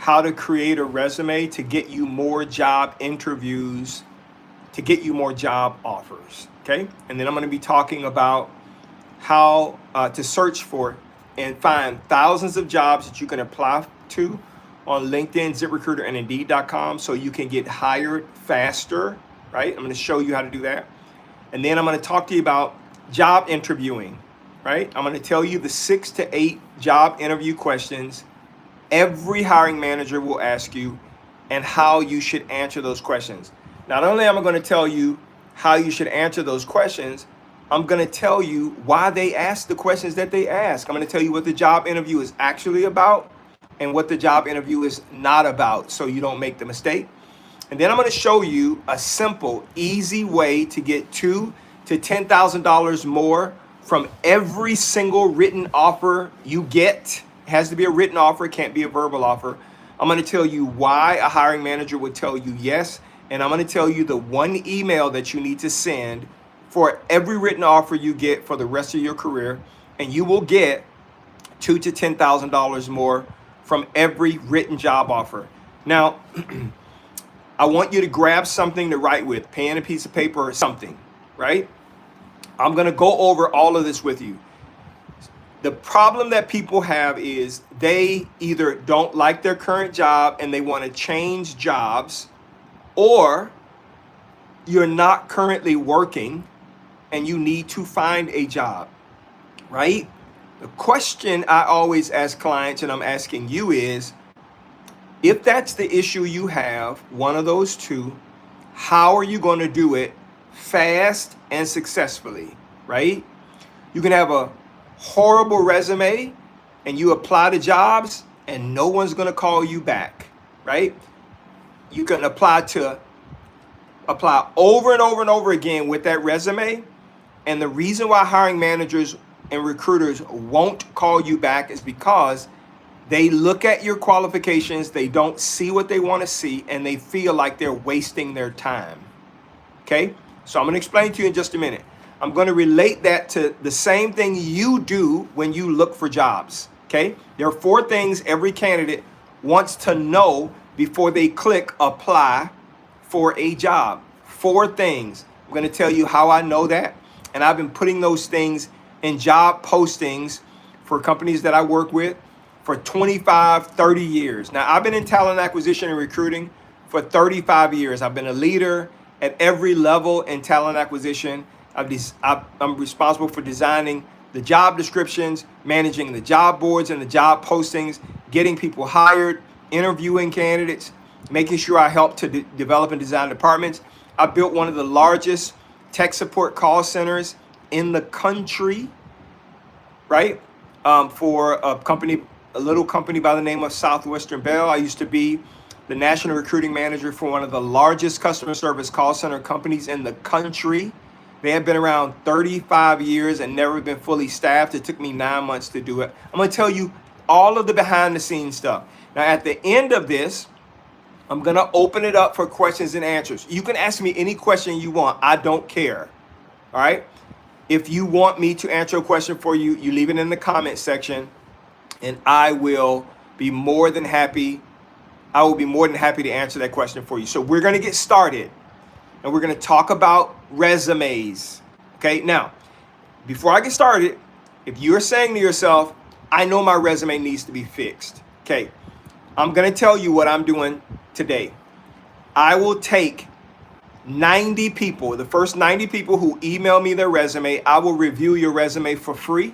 how to create a resume to get you more job interviews, to get you more job offers. Okay. And then I'm going to be talking about how to search for and find thousands of jobs that you can apply to on LinkedIn, ZipRecruiter, and Indeed.com so you can get hired faster, right? I'm going to show you how to do that. And then I'm going to talk to you about job interviewing, right? I'm going to tell you the 6 to 8 job interview questions every hiring manager will ask you and how you should answer those questions. Not only am I going to tell you how you should answer those questions, I'm going to tell you why they ask the questions that they ask. I'm going to tell you what the job interview is actually about and what the job interview is not about so you don't make the mistake. And then I'm going to show you a simple, easy way to get $2,000 to $10,000 more from every single written offer you get. It has to be a written offer. It can't be a verbal offer. I'm going to tell you why a hiring manager would tell you yes. And I'm going to tell you the one email that you need to send for every written offer you get for the rest of your career. And you will get $2,000 to $10,000 more from every written job offer. Now, I want you to grab something to write with, pen, a piece of paper, or something, right? I'm going to go over all of this with you. The problem that people have is they either don't like their current job and they want to change jobs, or you're not currently working and you need to find a job, right? The question I always ask clients, and I'm asking you, is if that's the issue you have, one of those two, how are you going to do it fast and successfully, right? You can have a horrible resume and you apply to jobs and no one's going to call you back, right? You can apply over and over and over again with that resume. And the reason why hiring managers and recruiters won't call you back is because they look at your qualifications, they don't see what they want to see, and they feel like they're wasting their time. Okay? So I'm going to explain to you in just a minute. I'm going to relate that to the same thing you do when you look for jobs. Okay? There are 4 things every candidate wants to know before they click apply for a job. 4 things. I'm going to tell you how I know that. And I've been putting those things in job postings for companies that I work with for 25, 30 years. Now, I've been in talent acquisition and recruiting for 35 years. I've been a leader at every level in talent acquisition. I'm responsible for designing the job descriptions, managing the job boards and the job postings, getting people hired, interviewing candidates, making sure I help to develop and design departments. I built one of the largest tech support call centers in the country, right? For a little company by the name of Southwestern Bell. I used to be the national recruiting manager for one of the largest customer service call center companies in the country. They have been around 35 years and never been fully staffed. It took me 9 months to do it. I'm going to tell you all of the behind the scenes stuff. Now, at the end of this, I'm going to open it up for questions and answers. You can ask me any question you want. I don't care. All right. If you want me to answer a question for you, you leave it in the comment section and I will be more than happy. I will be more than happy to answer that question for you. So we're going to get started and we're going to talk about resumes. Okay. Now, before I get started, if you're saying to yourself, I know my resume needs to be fixed. Okay. I'm going to tell you what I'm doing today. I will take 90 people, the first 90 people who email me their resume, I will review your resume for free.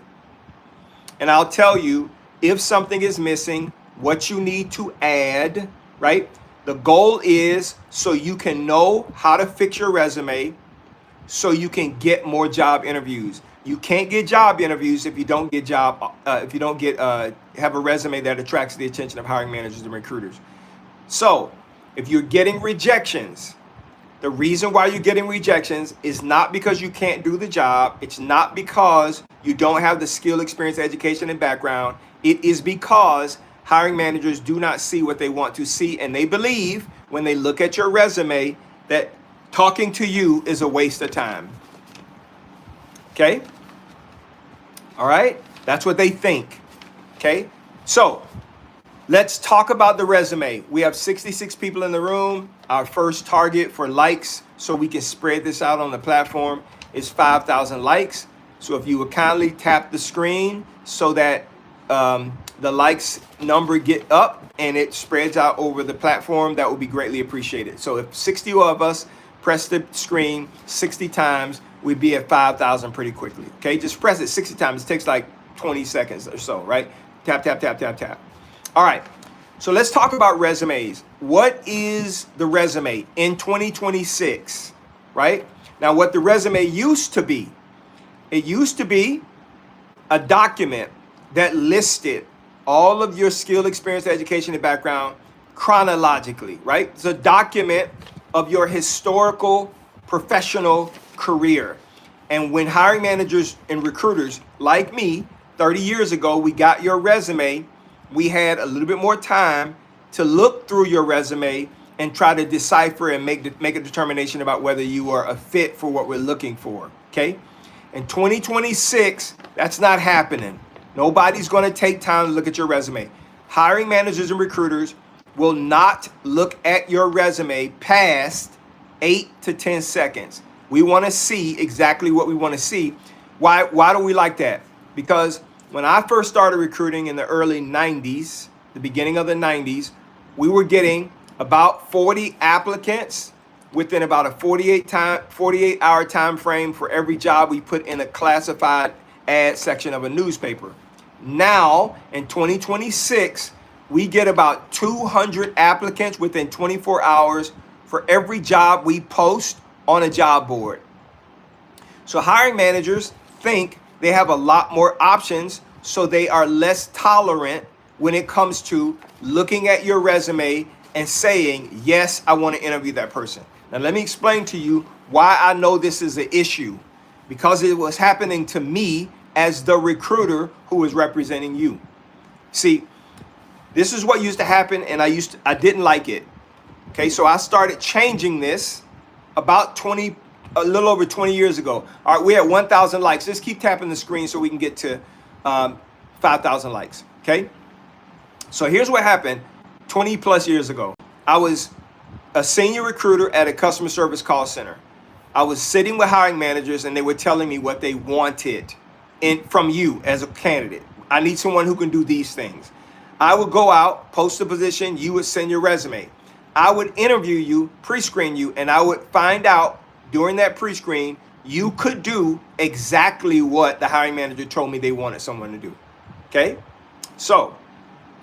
And I'll tell you if something is missing, what you need to add, right? The goal is so you can know how to fix your resume so you can get more job interviews. You can't get job interviews if you don't get have a resume that attracts the attention of hiring managers and recruiters. So if you're getting rejections, the reason why you're getting rejections is not because you can't do the job. It's not because you don't have the skill, experience, education, and background. It is because hiring managers do not see what they want to see. And they believe when they look at your resume that talking to you is a waste of time. Okay? All right? That's what they think. Okay? So Let's talk about the resume. We have 66 people in the room. Our first target for likes, so we can spread this out on the platform, is 5,000 likes. So if you would kindly tap the screen so that the likes number get up and it spreads out over the platform, that would be greatly appreciated. So if 60 of us press the screen 60 times, we'd be at 5,000 pretty quickly. Okay, just press it 60 times. It takes like 20 seconds or so, right? Tap, tap, tap, tap, tap. All right, so let's talk about resumes. What is the resume in 2026, right? Now, what the resume used to be, it used to be a document that listed all of your skill, experience, education, and background chronologically, right? It's a document of your historical professional career. And when hiring managers and recruiters like me, 30 years ago, we got your resume, we had a little bit more time to look through your resume and try to decipher and make a determination about whether you are a fit for what we're looking for, okay? In 2026, that's not happening. Nobody's going to take time to look at your resume. Hiring managers and recruiters will not look at your resume past 8 to 10 seconds. We want to see exactly what we want to see. Why do we like that? Because when I first started recruiting in the early 90s, the beginning of the 90s, we were getting about 40 applicants within about a 48-hour time frame for every job we put in a classified ad section of a newspaper. Now, in 2026, we get about 200 applicants within 24 hours for every job we post on a job board. So hiring managers think they have a lot more options, so they are less tolerant when it comes to looking at your resume and saying, yes, I want to interview that person. Now, let me explain to you why I know this is an issue. Because it was happening to me as the recruiter who was representing you. See, this is what used to happen, and I didn't like it. Okay, so I started changing this about a little over 20 years ago. All right, we had 1,000 likes. Just keep tapping the screen so we can get to 5,000 likes. Okay, so here's what happened 20 plus years ago. I was a senior recruiter at a customer service call center. I was sitting with hiring managers and they were telling me what they wanted from you as a candidate. I need someone who can do these things. I would go out, post a position, you would send your resume. I would interview you, pre-screen you, and I would find out during that pre-screen, you could do exactly what the hiring manager told me they wanted someone to do. Okay? So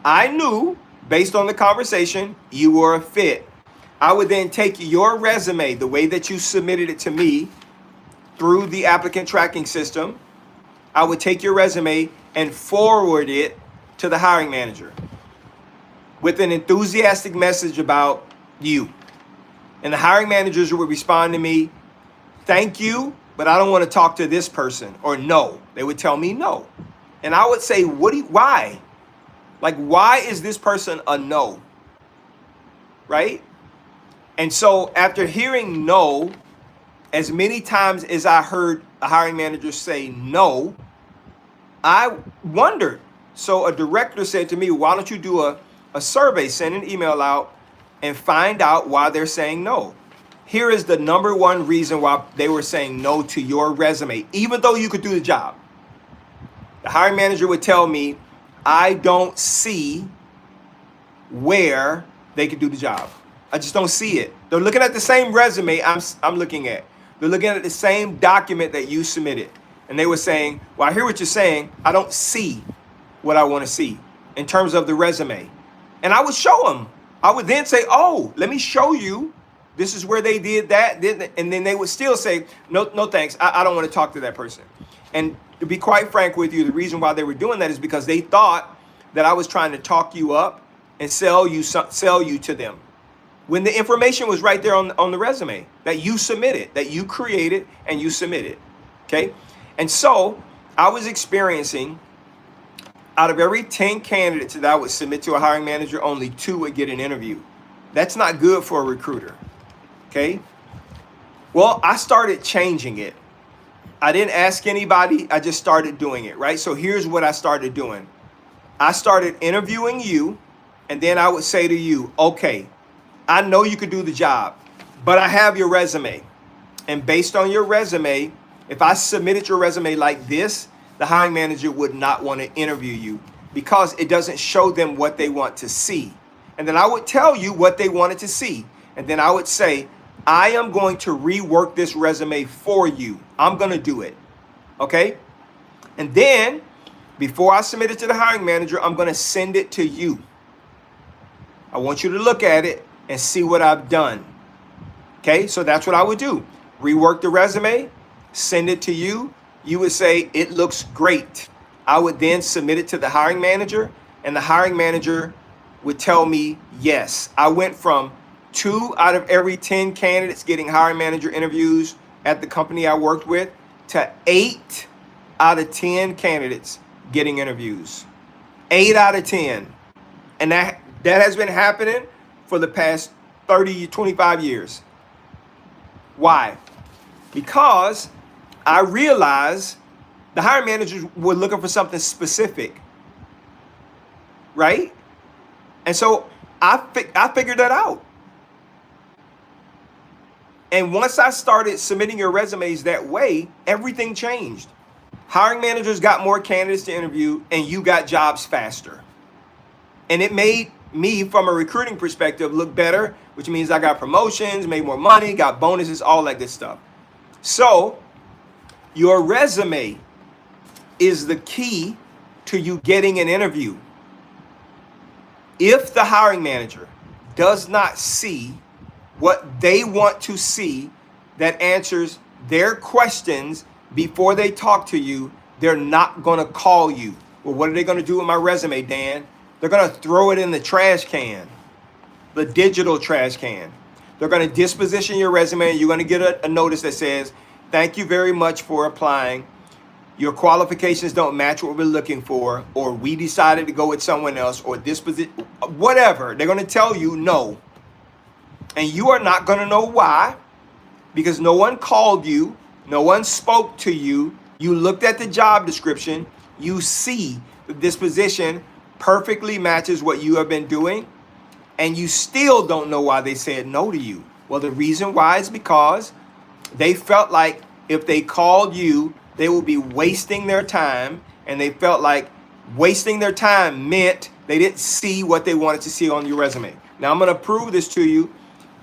I knew based on the conversation, you were a fit. I would then take your resume, the way that you submitted it to me through the applicant tracking system. I would take your resume and forward it to the hiring manager with an enthusiastic message about you. And the hiring managers would respond to me, thank you, but I don't want to talk to this person, or no. They would tell me no. And I would say, why? Like, why is this person a no? Right? And so after hearing no, as many times as I heard a hiring manager say no, I wondered. So a director said to me, why don't you do a survey, send an email out and find out why they're saying no. Here is the number one reason why they were saying no to your resume, even though you could do the job. The hiring manager would tell me, I don't see where they could do the job. I just don't see it. They're looking at the same resume I'm looking at. They're looking at the same document that you submitted. And they were saying, well, I hear what you're saying. I don't see what I want to see in terms of the resume. And I would show them. I would then say, oh, let me show you. This is where they did that. And then they would still say, no thanks. I don't want to talk to that person. And to be quite frank with you, the reason why they were doing that is because they thought that I was trying to talk you up and sell you to them, when the information was right there on the resume that you submitted, that you created and you submitted. Okay. And so I was experiencing, out of every 10 candidates that I would submit to a hiring manager, only 2 would get an interview. That's not good for a recruiter. Okay. Well, I started changing it. I didn't ask anybody. I just started doing it. Right. So here's what I started doing. I started interviewing you And then I would say to you, okay, I know you could do the job, but I have your resume. And based on your resume, if I submitted your resume like this, the hiring manager would not want to interview you because it doesn't show them what they want to see. And then I would tell you what they wanted to see. And then I would say, I am going to rework this resume for you. I'm going to do it. Okay? And then before I submit it to the hiring manager, I'm going to send it to you. I want you to look at it and see what I've done. Okay? So that's what I would do. Rework the resume, send it to you. You would say, it looks great. I would then submit it to the hiring manager, and the hiring manager would tell me yes. I went from 2 out of every 10 candidates getting hiring manager interviews at the company I worked with to 8 out of 10 candidates getting interviews. 8 out of 10. And that has been happening for the past 30, 25 years. Why? Because I realized the hiring managers were looking for something specific, right? And so I figured that out. And once I started submitting your resumes that way, everything changed. Hiring managers got more candidates to interview, and you got jobs faster. And it made me, from a recruiting perspective, look better, which means I got promotions, made more money, got bonuses, all that good stuff. So your resume is the key to you getting an interview. If the hiring manager does not see what they want to see that answers their questions before they talk to you, they're not going to call you. Well, what are they going to do with my resume, Dan? They're going to throw it in the trash can, the digital trash can. They're going to disposition your resume, and you're going to get a notice that says, thank you very much for applying. Your qualifications don't match what we're looking for, or we decided to go with someone else, or this position, whatever. They're going to tell you no. And you are not going to know why, because no one called you, no one spoke to you. You looked at the job description, you see that this position perfectly matches what you have been doing, and you still don't know why they said no to you. Well, the reason why is because they felt like if they called you, they would be wasting their time, and they felt like wasting their time meant they didn't see what they wanted to see on your resume. Now, I'm going to prove this to you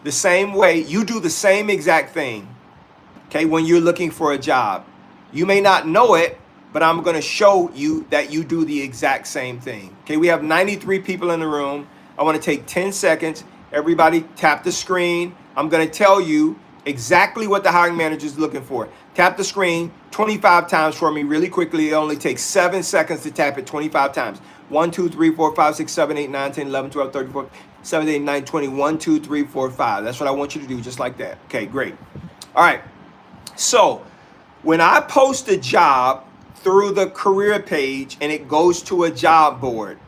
the same way. You do the same exact thing, okay, when you're looking for a job. You may not know it, but I'm going to show you that you do the exact same thing. Okay, we have 93 people in the room. I want to take 10 seconds. Everybody tap the screen. I'm going to tell you exactly what the hiring manager is looking for. Tap the screen 25 times for me really quickly. It only takes 7 seconds to tap it 25 times. 1, 2, 3, 4, 5, 6, 7, 8, 9, 10, 11, 12, 13, 14, 17, 18, 19, 20, 1, 2, 3, 4, 5. That's what I want you to do, just like that. Okay, great. All right. So when I post a job through the career page and it goes to a job board,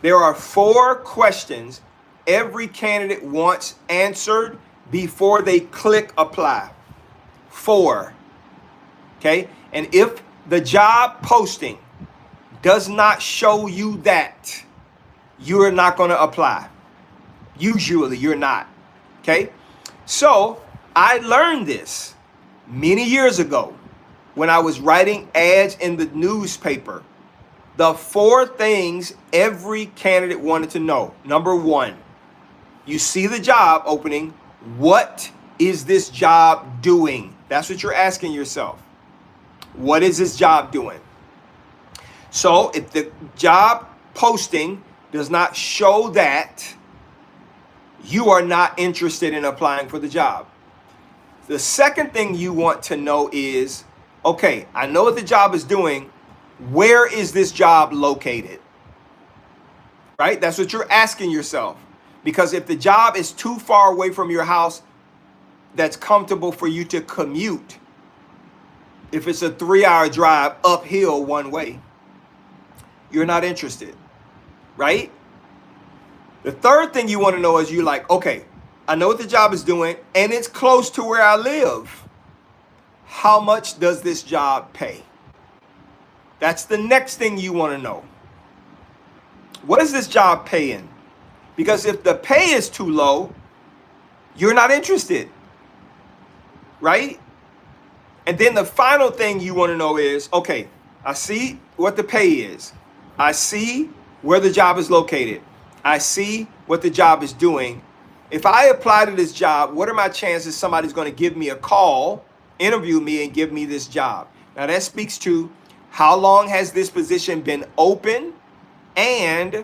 there are 4 questions every candidate wants answered before they click apply. 4. Okay? And if the job posting does not show you that, you are not going to apply. Usually you're not. Okay? So I learned this many years ago when I was writing ads in the newspaper. The 4 things every candidate wanted to know. Number 1, you see the job opening. What is this job doing? That's what you're asking yourself. What is this job doing? So if the job posting does not show that, you are not interested in applying for the job. The second thing you want to know is, okay, I know what the job is doing. Where is this job located? Right? That's what you're asking yourself. Because if the job is too far away from your house, that's comfortable for you to commute, if it's a 3-hour drive uphill one way, you're not interested, right? The third thing you want to know is you're like, okay, I know what the job is doing and it's close to where I live. How much does this job pay? That's the next thing you want to know. What is this job paying? Because if the pay is too low, you're not interested, right? And then the final thing you want to know is, okay, I see what the pay is. I see where the job is located. I see what the job is doing. If I apply to this job, what are my chances somebody's going to give me a call, interview me, and give me this job? Now that speaks to how long has this position been open and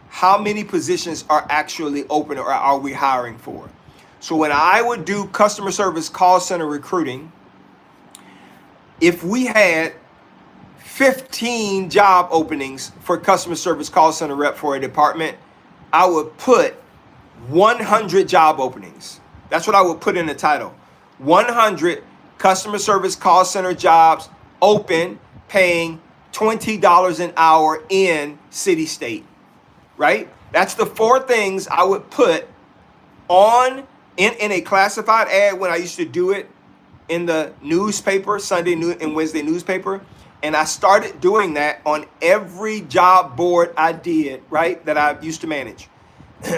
how many positions are actually open or are we hiring for? So when I would do customer service call center recruiting, if we had 15 job openings for customer service call center rep for a department, I would put 100 job openings. That's what I would put in the title. 100 customer service call center jobs open, paying $20 an hour in city state, right? That's the 4 things I would put on in a classified ad when I used to do it in the newspaper, Sunday and Wednesday newspaper. And I started doing that on every job board I did, right, that I used to manage.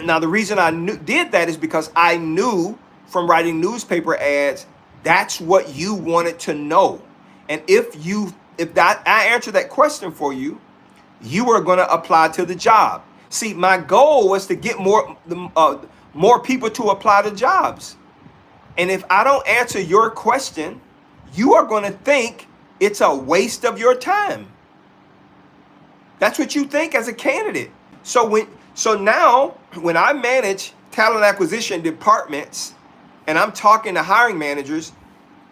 Now, the reason I did that is because I knew from writing newspaper ads, that's what you wanted to know. And if that I answered that question for you, you are going to apply to the job. See, my goal was to get more people to apply to jobs. And if I don't answer your question, you are going to think it's a waste of your time. That's what you think as a candidate. So now when I manage talent acquisition departments and I'm talking to hiring managers,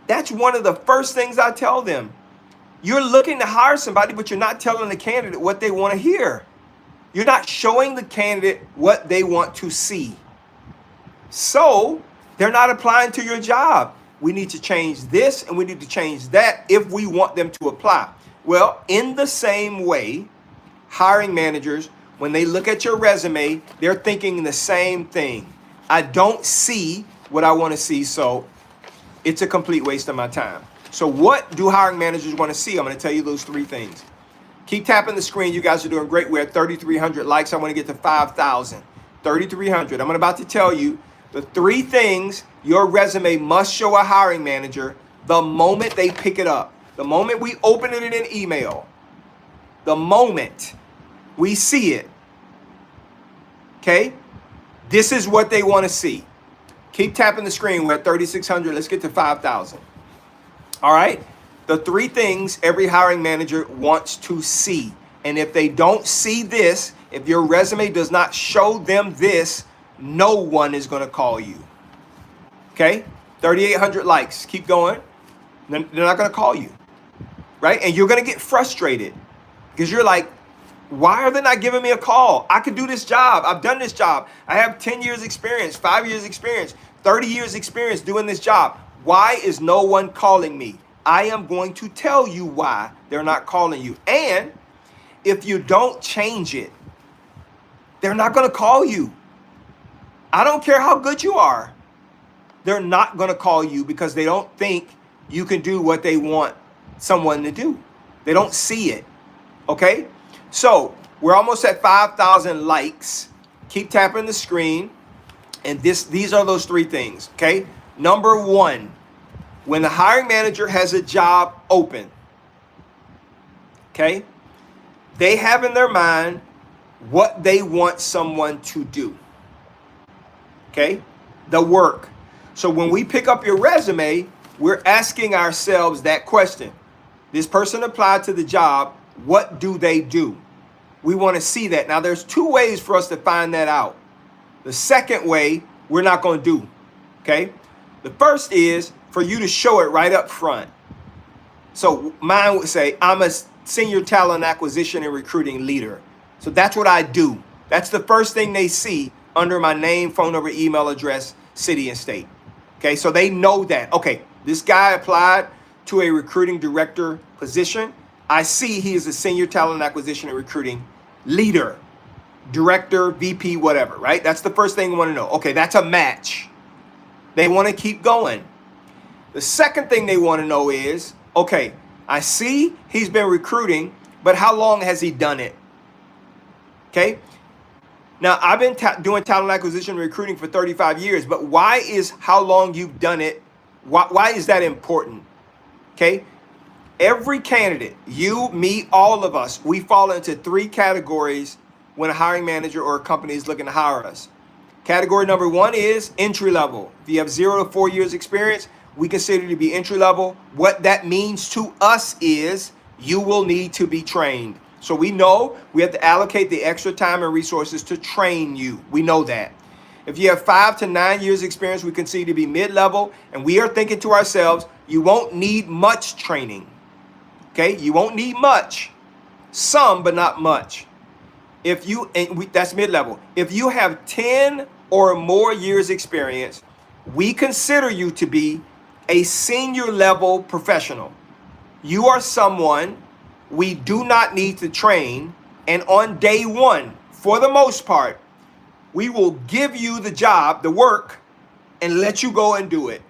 that's one of the first things I tell them. You're looking to hire somebody, but you're not telling the candidate what they want to hear. You're not showing the candidate what they want to see. So they're not applying to your job. We need to change this and we need to change that if we want them to apply. Well, in the same way, hiring managers, when they look at your resume, they're thinking the same thing. I don't see what I want to see, so it's a complete waste of my time. So what do hiring managers want to see? I'm going to tell you those 3 things. Keep tapping the screen. You guys are doing great. We're at 3,300 likes. I want to get to 5,000. 3,300. I'm about to tell you the 3 things your resume must show a hiring manager the moment they pick it up. The moment we open it in an email. The moment we see it. Okay? This is what they want to see. Keep tapping the screen. We're at 3,600. Let's get to 5,000. All right? The 3 things every hiring manager wants to see. And if they don't see this, if your resume does not show them this, no one is going to call you. Okay? 3,800 likes. Keep going. They're not going to call you. Right? And you're going to get frustrated because you're like, why are they not giving me a call? I can do this job. I've done this job. I have 10 years experience, 5 years experience, 30 years experience doing this job. Why is no one calling me? I am going to tell you why they're not calling you. And if you don't change it, they're not going to call you. I don't care how good you are. They're not going to call you because they don't think you can do what they want someone to do. They don't see it. Okay? So we're almost at 5,000 likes. Keep tapping the screen. And these are those 3 things. Okay? Number 1, when the hiring manager has a job open, okay, they have in their mind what they want someone to do. Okay? The work. So when we pick up your resume, we're asking ourselves that question. This person applied to the job. What do they do? We want to see that. Now, there's 2 ways for us to find that out. The second way, we're not going to do. Okay? The first is for you to show it right up front. So mine would say, I'm a senior talent acquisition and recruiting leader. So that's what I do. That's the first thing they see under my name, phone number, email address, city, and state. Okay, so they know that. Okay, this guy applied to a recruiting director position. I see he is a senior talent acquisition and recruiting leader, director, VP, whatever, right? That's the first thing you want to know. Okay, that's a match. They want to keep going. The second thing they want to know is, okay, I see he's been recruiting, but how long has he done it? Okay. Now, I've been doing talent acquisition and recruiting for 35 years, but why is how long you've done it, why is that important? Okay. Every candidate, you, me, all of us, we fall into three categories when a hiring manager or a company is looking to hire us. Category number one is entry level. If you have 0 to 4 years experience, we consider you to be entry level. What that means to us is you will need to be trained. So we know we have to allocate the extra time and resources to train you. We know that. If you have 5 to 9 years experience, we consider you to be mid-level, and we are thinking to ourselves, you won't need much training. Okay, you won't need much, some, but not much. If you, that's mid-level. If you have 10 or more years experience, we consider you to be a senior level professional. You are someone we do not need to train, and on day one, for the most part, we will give you the job, the work, and let you go and do it.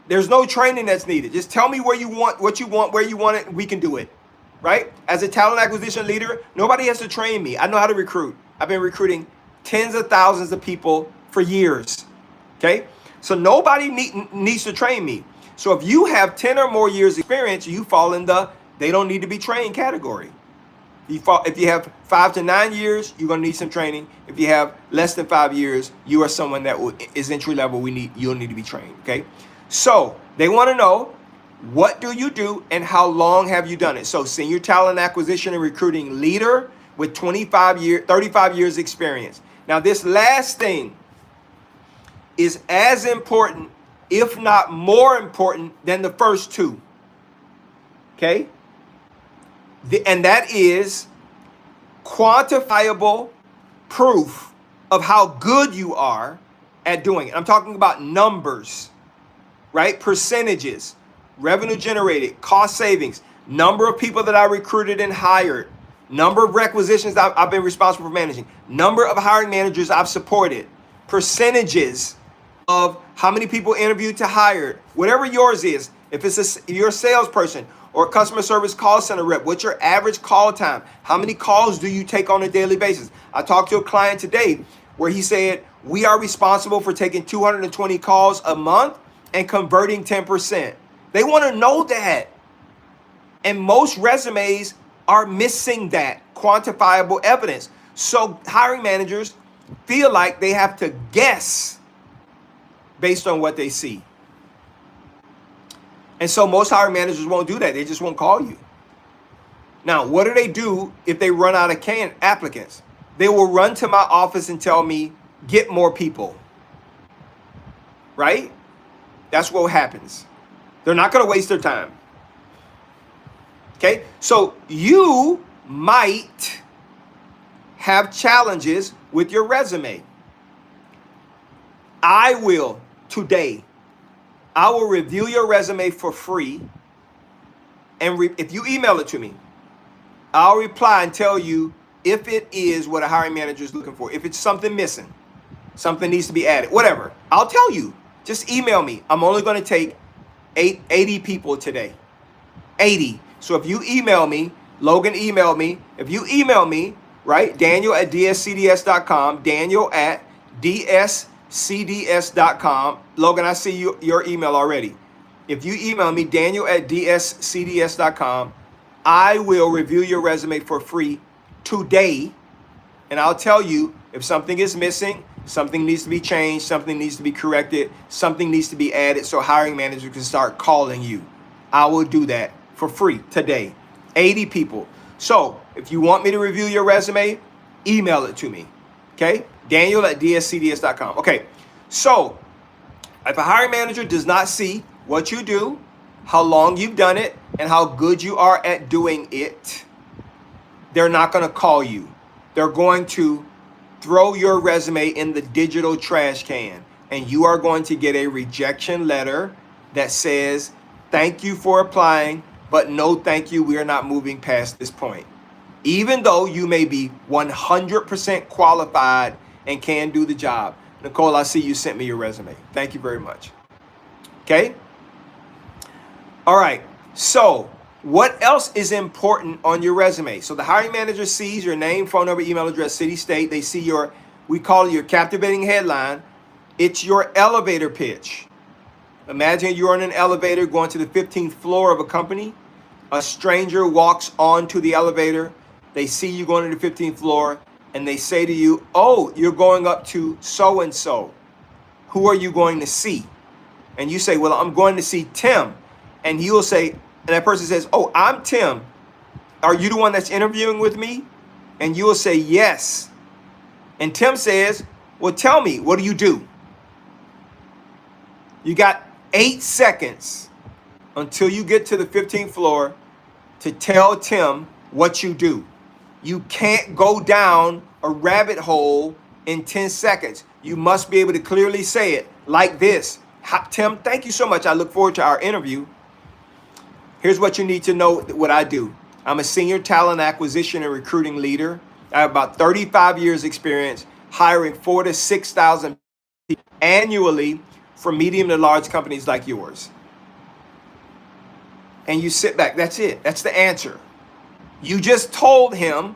There's no training that's needed. Just tell me where you want, what you want, where you want it, and we can do it, right? As a talent acquisition leader, nobody has to train me. I know how to recruit. I've been recruiting tens of thousands of people for years, okay? So nobody needs to train me. So if you have 10 or more years experience, you fall in the they don't need to be trained category. If you have 5 to 9 years, you're going to need some training. If you have less than 5 years, you are someone that is entry level. You'll need to be trained, okay? So they want to know, what do you do and how long have you done it? So senior talent acquisition and recruiting leader with 35 years experience. Now this last thing is as important, if not more important than the first two. Okay? And that is quantifiable proof of how good you are at doing it. I'm talking about numbers. Right? Percentages, revenue generated, cost savings, number of people that I recruited and hired, number of requisitions I've been responsible for managing, number of hiring managers I've supported, percentages of how many people interviewed to hired, whatever yours is. If you're a salesperson or a customer service call center rep, what's your average call time? How many calls do you take on a daily basis? I talked to a client today where he said, we are responsible for taking 220 calls a month and converting 10%. They want to know that. And most resumes are missing that quantifiable evidence. So hiring managers feel like they have to guess based on what they see. And so most hiring managers won't do that. They just won't call you. Now, what do they do if they run out of applicants? They will run to my office and tell me, get more people. Right? That's what happens. They're not going to waste their time. Okay? So you might have challenges with your resume. I will today. I will review your resume for free. And if you email it to me, I'll reply and tell you if it is what a hiring manager is looking for. If it's something missing, something needs to be added, whatever. I'll tell you. Just email me. I'm only going to take 80 people today. 80. So if you email me, Logan emailed me. If you email me, right, Daniel@dscds.com, Daniel@dscds.com. Logan, I see your email already. If you email me, Daniel@dscds.com, I will review your resume for free today, and I'll tell you if something is missing, something needs to be changed, something needs to be corrected, something needs to be added so hiring managers can start calling you. I will do that for free today. 80 people. So if you want me to review your resume, email it to me. Okay? Daniel@dscds.com. Okay. So if a hiring manager does not see what you do, how long you've done it, and how good you are at doing it, they're not going to call you. They're going to throw your resume in the digital trash can, and you are going to get a rejection letter that says, thank you for applying, but no thank you, we are not moving past this point. Even though you may be 100% qualified and can do the job. Nicole, I see you sent me your resume. Thank you very much. Okay? All right. So What else is important on your resume? So the hiring manager sees your name, phone number, email address, city, state. They see your, we call it your captivating headline. It's your elevator pitch. Imagine you're on an elevator going to the 15th floor of a company. A stranger walks onto the elevator. They see you going to the 15th floor and they say to you, oh, you're going up to so-and-so. Who are you going to see? And you say, well, I'm going to see Tim. And he will say, and that person says, oh, I'm Tim. Are you the one that's interviewing with me? And you will say, yes. And Tim says, well, tell me, what do you do? You got 8 seconds until you get to the 15th floor to tell Tim what you do. You can't go down a rabbit hole in 10 seconds. You must be able to clearly say it like this. Tim, thank you so much. I look forward to our interview. Here's what you need to know what I do. I'm a senior talent acquisition and recruiting leader. I have about 35 years experience hiring 4,000 to 6,000 people annually for medium to large companies like yours. And you sit back. That's it. That's the answer. You just told him,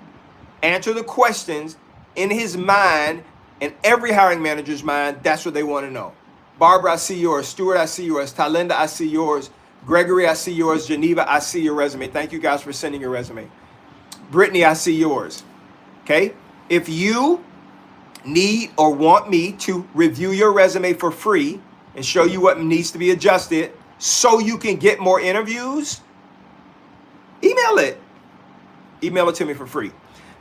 answer the questions in his mind and every hiring manager's mind. That's what they want to know. Barbara, I see yours. Stuart, I see yours. Talinda, I see yours. Gregory, I see yours. Geneva, I see your resume. Thank you guys for sending your resume. Brittany, I see yours. Okay? If you need or want me to review your resume for free and show you what needs to be adjusted so you can get more interviews, email it. Email it to me for free.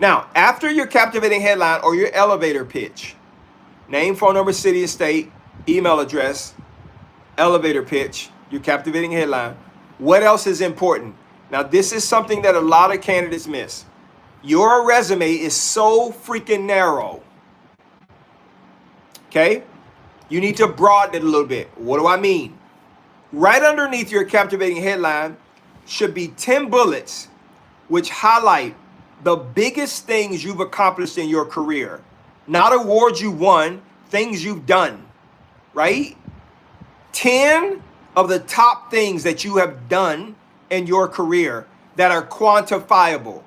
Now, after your captivating headline or your elevator pitch, name, phone number, city, and state, email address, elevator pitch, your captivating headline. What else is important? Now, this is something that a lot of candidates miss. Your resume is so freaking narrow. Okay? You need to broaden it a little bit. What do I mean? Right underneath your captivating headline should be 10 bullets which highlight the biggest things you've accomplished in your career. Not awards you won, things you've done, right? 10 of the top things that you have done in your career that are quantifiable.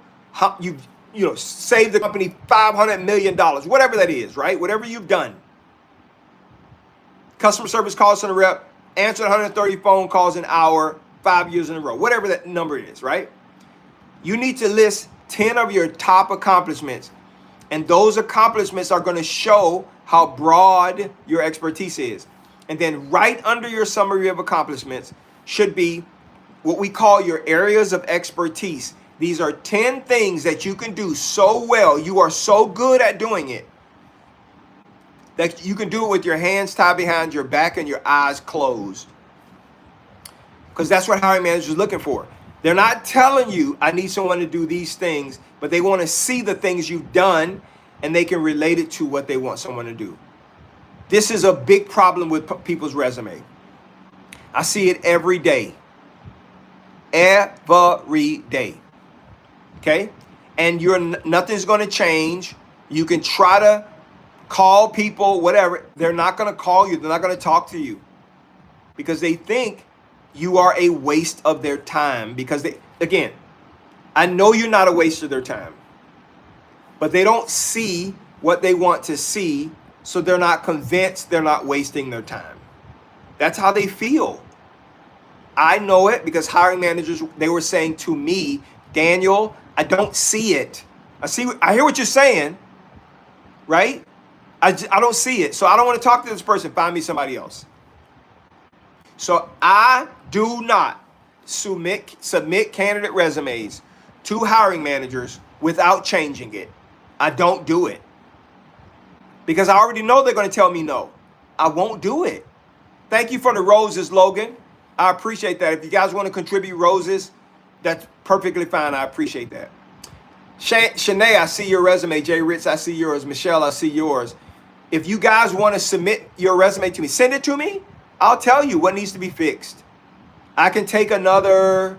You've saved the company $500 million, whatever that is, right? Whatever you've done. Customer service call center rep, answered 130 phone calls an hour, 5 years in a row, whatever that number is, right? You need to list 10 of your top accomplishments, and those accomplishments are going to show how broad your expertise is. And then right under your summary of accomplishments should be what we call your areas of expertise. These are 10 things that you can do so well, you are so good at doing it, that you can do it with your hands tied behind your back and your eyes closed. Because that's what hiring managers are looking for. They're not telling you, I need someone to do these things, but they want to see the things you've done and they can relate it to what they want someone to do. This is a big problem with people's resume. I see it every day. Every day. Okay? And nothing's going to change. You can try to call people, whatever. They're not going to call you. They're not going to talk to you because they think you are a waste of their time. Because again, I know you're not a waste of their time, but they don't see what they want to see. So they're not convinced they're not wasting their time. That's how they feel. I know it because hiring managers, they were saying to me, Daniel, I don't see it. I hear what you're saying, right? I don't see it. So I don't want to talk to this person. Find me somebody else. So I do not submit candidate resumes to hiring managers without changing it. I don't do it. Because I already know they're going to tell me no. I won't do it. Thank you for the roses, Logan. I appreciate that. If you guys want to contribute roses, that's perfectly fine. I appreciate that. Shanae, I see your resume. Jay Ritz, I see yours. Michelle, I see yours. If you guys want to submit your resume to me, send it to me. I'll tell you what needs to be fixed. I can take another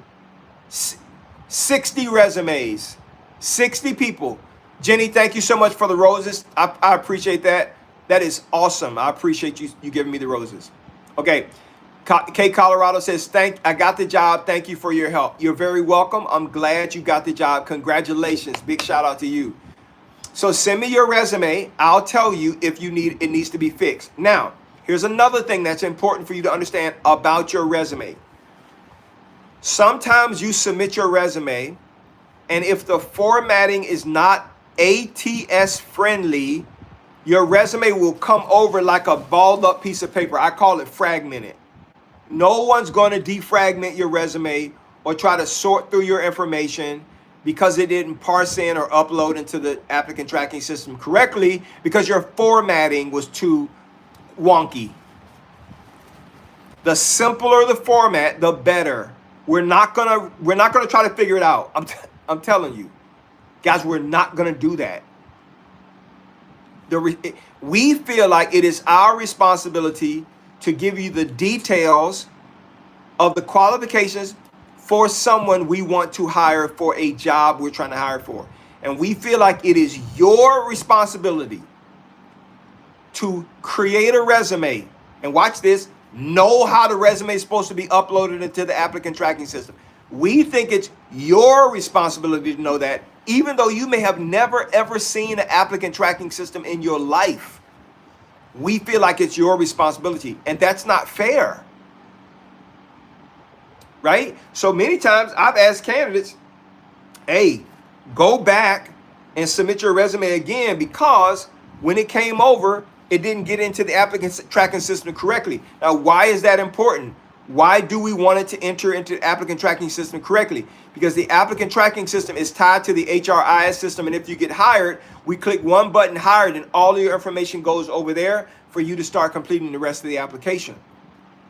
60 resumes, 60 people. Jenny, thank you so much for the roses. I appreciate that. That is awesome. I appreciate you giving me the roses. Okay. K Colorado says, I got the job. Thank you for your help. You're very welcome. I'm glad you got the job. Congratulations. Big shout out to you. So send me your resume. I'll tell you if it needs to be fixed. Now, here's another thing that's important for you to understand about your resume. Sometimes you submit your resume, and if the formatting is not ATS friendly, your resume will come over like a balled up piece of paper. I call it fragmented. No one's going to defragment your resume or try to sort through your information because it didn't parse in or upload into the applicant tracking system correctly because your formatting was too wonky. The simpler the format, the better. We're not gonna try to figure it out. I'm telling you, guys, we're not gonna do that. We feel like it is our responsibility to give you the details of the qualifications for someone we want to hire for a job we're trying to hire for. And we feel like it is your responsibility to create a resume. And watch this, know how the resume is supposed to be uploaded into the applicant tracking system. We think it's your responsibility to know that, even though you may have never ever seen an applicant tracking system in your life. We feel like it's your responsibility, and that's not fair, right? So many times I've asked candidates, hey, go back and submit your resume again because when it came over, it didn't get into the applicant tracking system correctly. Now, why is that important? Why do we want it to enter into the applicant tracking system correctly? Because the applicant tracking system is tied to the HRIS system, and if you get hired, we click one button, hired, and all of your information goes over there for you to start completing the rest of the application.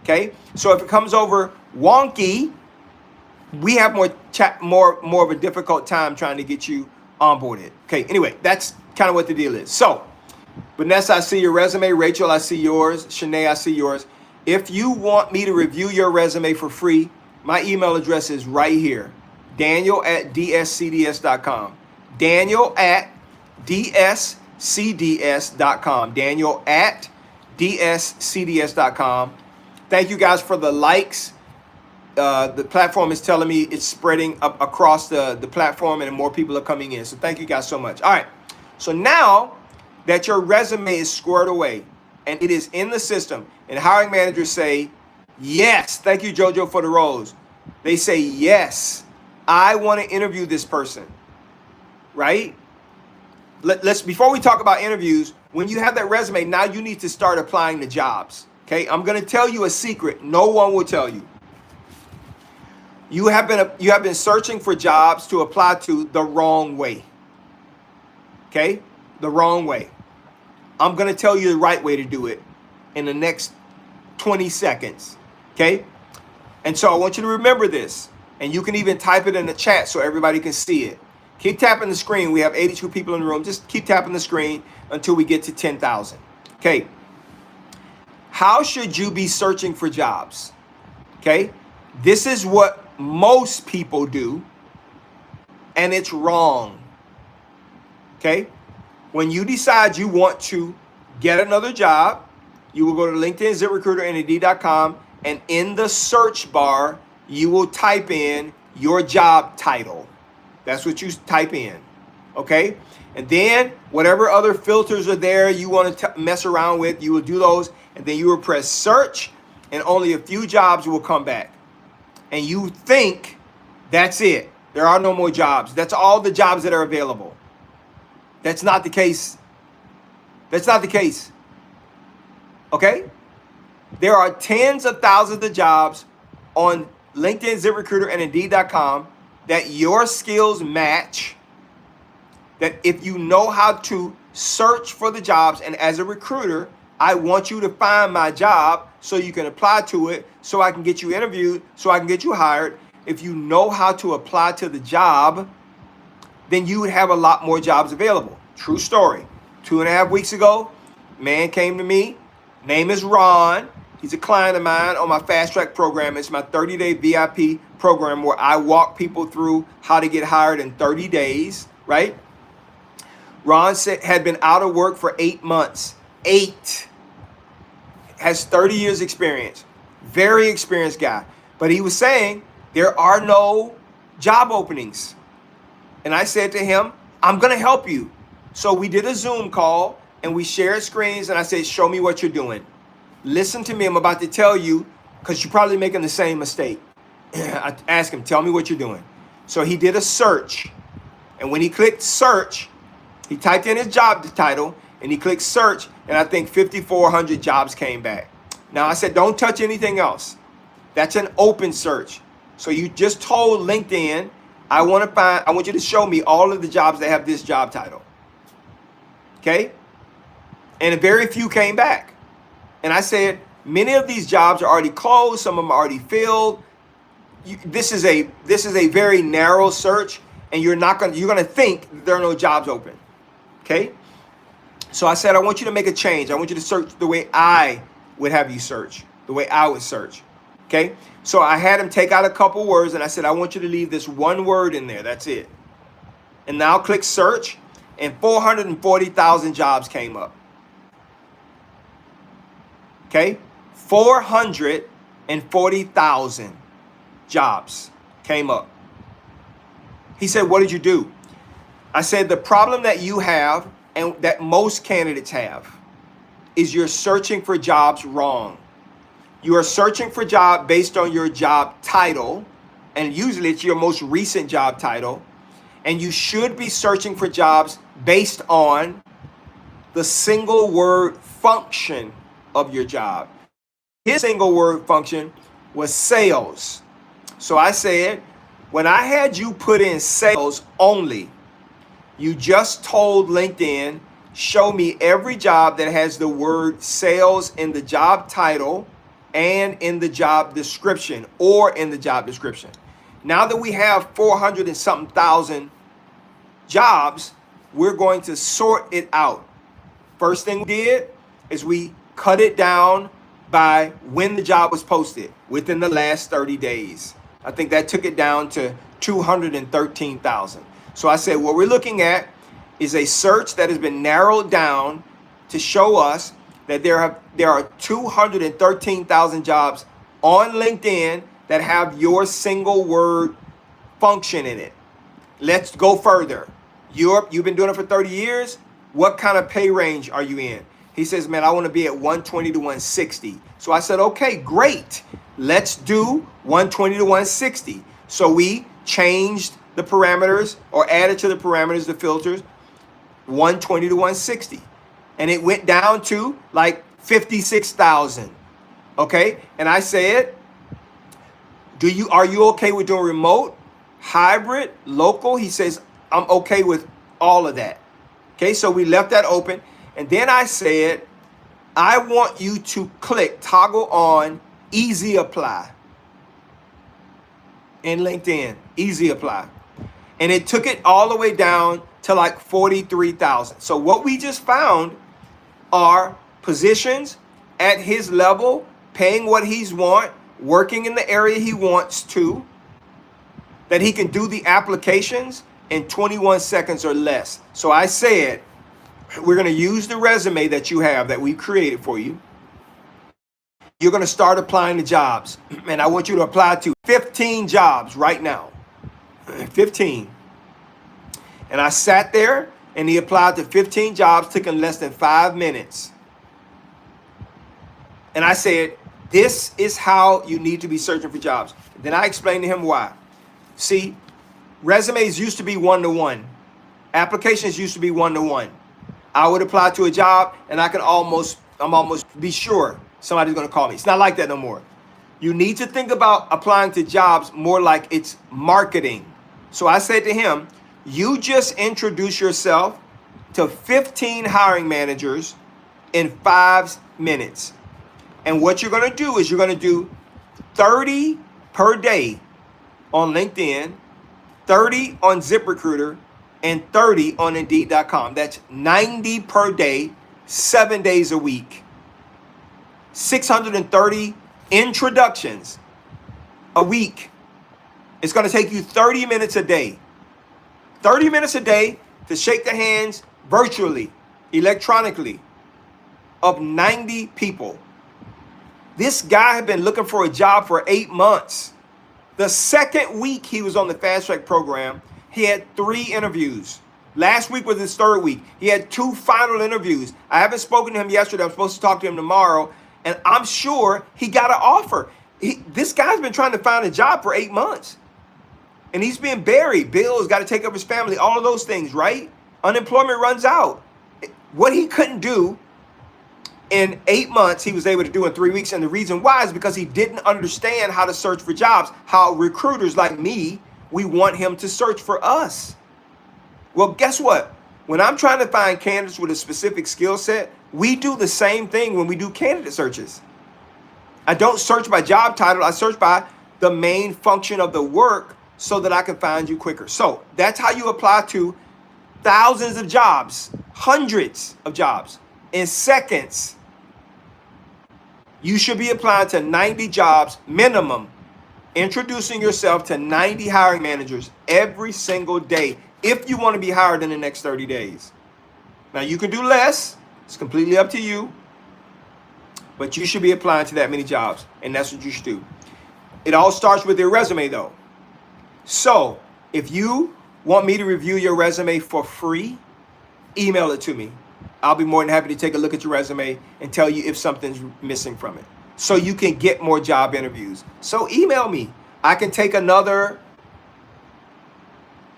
Okay? So if it comes over wonky, we have more of a difficult time trying to get you onboarded. Okay, anyway, that's kind of what the deal is. So, Vanessa, I see your resume. Rachel, I see yours. Shanae, I see yours. If you want me to review your resume for free, my email address is right here. Daniel@dscds.com. Daniel@dscds.com. Daniel@dscds.com. Thank you guys for the likes. The platform is telling me it's spreading up across the platform and more people are coming in. So thank you guys so much. All right. So now that your resume is squared away and it is in the system, and hiring managers say, yes, thank you, Jojo, for the rose. They say, yes, I want to interview this person, right? Let's before we talk about interviews, when you have that resume, now you need to start applying to jobs, okay? I'm going to tell you a secret no one will tell you. You have been searching for jobs to apply to the wrong way, okay? The wrong way. I'm going to tell you the right way to do it in the next 20 seconds, okay? And so I want you to remember this, and you can even type it in the chat so everybody can see it. Keep tapping the screen. We have 82 people in the room. Just keep tapping the screen until we get to 10,000. Okay. How should you be searching for jobs? Okay. This is what most people do, and it's wrong. Okay. When you decide you want to get another job, you will go to LinkedIn, ZipRecruiter, and Indeed.com, and in the search bar, you will type in your job title. That's what you type in, okay? And then whatever other filters are there you want to mess around with, you will do those, and then you will press search, and only a few jobs will come back. And you think that's it. There are no more jobs. That's all the jobs that are available. That's not the case. That's not the case, okay? There are tens of thousands of jobs on LinkedIn, ZipRecruiter, and Indeed.com that your skills match, that if you know how to search for the jobs, and as a recruiter, I want you to find my job so you can apply to it, so I can get you interviewed, so I can get you hired. If you know how to apply to the job, then you would have a lot more jobs available. True story. 2.5 weeks ago, man came to me, name is Ron. He's a client of mine on my Fast Track program. It's my 30-day VIP program where I walk people through how to get hired in 30 days, right? Ron had been out of work for 8 months. 8. Has 30 years experience. very experienced guy. But he was saying there are no job openings. And I said to him, I'm going to help you. So we did a Zoom call and we shared screens and I said, show me what you're doing. Listen to me. I'm about to tell you because you're probably making the same mistake. I asked him, tell me what you're doing. So he did a search. And when he clicked search, he typed in his job title and he clicked search. And I think 5,400 jobs came back. Now I said, don't touch anything else. That's an open search. So you just told LinkedIn, I want you to show me all of the jobs that have this job title. Okay? And very few came back. And I said, many of these jobs are already closed. Some of them are already filled. This is a very narrow search, and you're gonna think there are no jobs open. Okay? So I said, I want you to make a change. I want you to search the way I would have you search, the way I would search. Okay? So I had him take out a couple words, and I said, I want you to leave this one word in there. That's it. And now click search, and 440,000 jobs came up. Okay? 440,000 jobs came up. He said, what did you do? I said, the problem that you have and that most candidates have is you're searching for jobs wrong. You are searching for job based on your job title, and usually it's your most recent job title, and you should be searching for jobs based on the single word function of your job. His single word function was sales. So I said, when I had you put in sales only, you just told LinkedIn, show me every job that has the word sales in the job title and in the job description or in the job description. Now that we have 400 and something thousand jobs, we're going to sort it out. First thing we did is we cut it down by when the job was posted within the last 30 days. I think that took it down to 213,000. So I said, what we're looking at is a search that has been narrowed down to show us that there are 213,000 jobs on LinkedIn that have your single word function in it. Let's go further. You've been doing it for 30 years. What kind of pay range are you in? He says, man, I want to be at 120 to 160. So I said, okay, great. Let's do 120 to 160. So we changed the parameters or added to the parameters, the filters, 120 to 160. And it went down to like 56,000. Okay. And I said, are you okay with doing remote, hybrid, local? He says, I'm okay with all of that. Okay. So we left that open. And then I said, I want you to toggle on easy apply in LinkedIn, easy apply. And it took it all the way down to like 43,000. So what we just found are positions at his level, paying what he's working in the area he wants to, that he can do the applications in 21 seconds or less. So I said, we're going to use the resume that you have that we created for you. You're going to start applying to jobs. And I want you to apply to 15 jobs right now. 15. And I sat there and he applied to 15 jobs, took him less than 5 minutes. And I said, this is how you need to be searching for jobs. Then I explained to him why. See, resumes used to be one-to-one. Applications used to be one-to-one. I would apply to a job and I'm almost be sure somebody's going to call me. It's not like that no more. You need to think about applying to jobs more like it's marketing. So I said to him, you just introduce yourself to 15 hiring managers in 5 minutes. And what you're going to do is you're going to do 30 per day on LinkedIn, 30 on ZipRecruiter, and 30 on Indeed.com. That's 90 per day, 7 days a week. 630 introductions a week. It's going to take you 30 minutes a day. 30 minutes a day to shake the hands virtually, electronically, of 90 people. This guy had been looking for a job for 8 months. The second week he was on the fast track program, he had 3 interviews. Last week was his 3rd week. He had 2 final interviews. I haven't spoken to him yesterday. I'm supposed to talk to him tomorrow. And I'm sure he got an offer. This guy's been trying to find a job for 8 months. And he's being buried. Bills, got to take care of his family, all of those things, right? Unemployment runs out. What he couldn't do in 8 months, he was able to do in 3 weeks. And the reason why is because he didn't understand how to search for jobs, how recruiters like me, we want him to search for us. Well, guess what? When I'm trying to find candidates with a specific skill set, we do the same thing when we do candidate searches. I don't search by job title. I search by the main function of the work so that I can find you quicker. So that's how you apply to thousands of jobs, hundreds of jobs in seconds. You should be applying to 90 jobs minimum, introducing yourself to 90 hiring managers every single day if you want to be hired in the next 30 days. Now, you can do less. It's completely up to you. But you should be applying to that many jobs, and that's what you should do. It all starts with your resume, though. So, if you want me to review your resume for free, email it to me. I'll be more than happy to take a look at your resume and tell you if something's missing from it, so you can get more job interviews. So email me. I can take another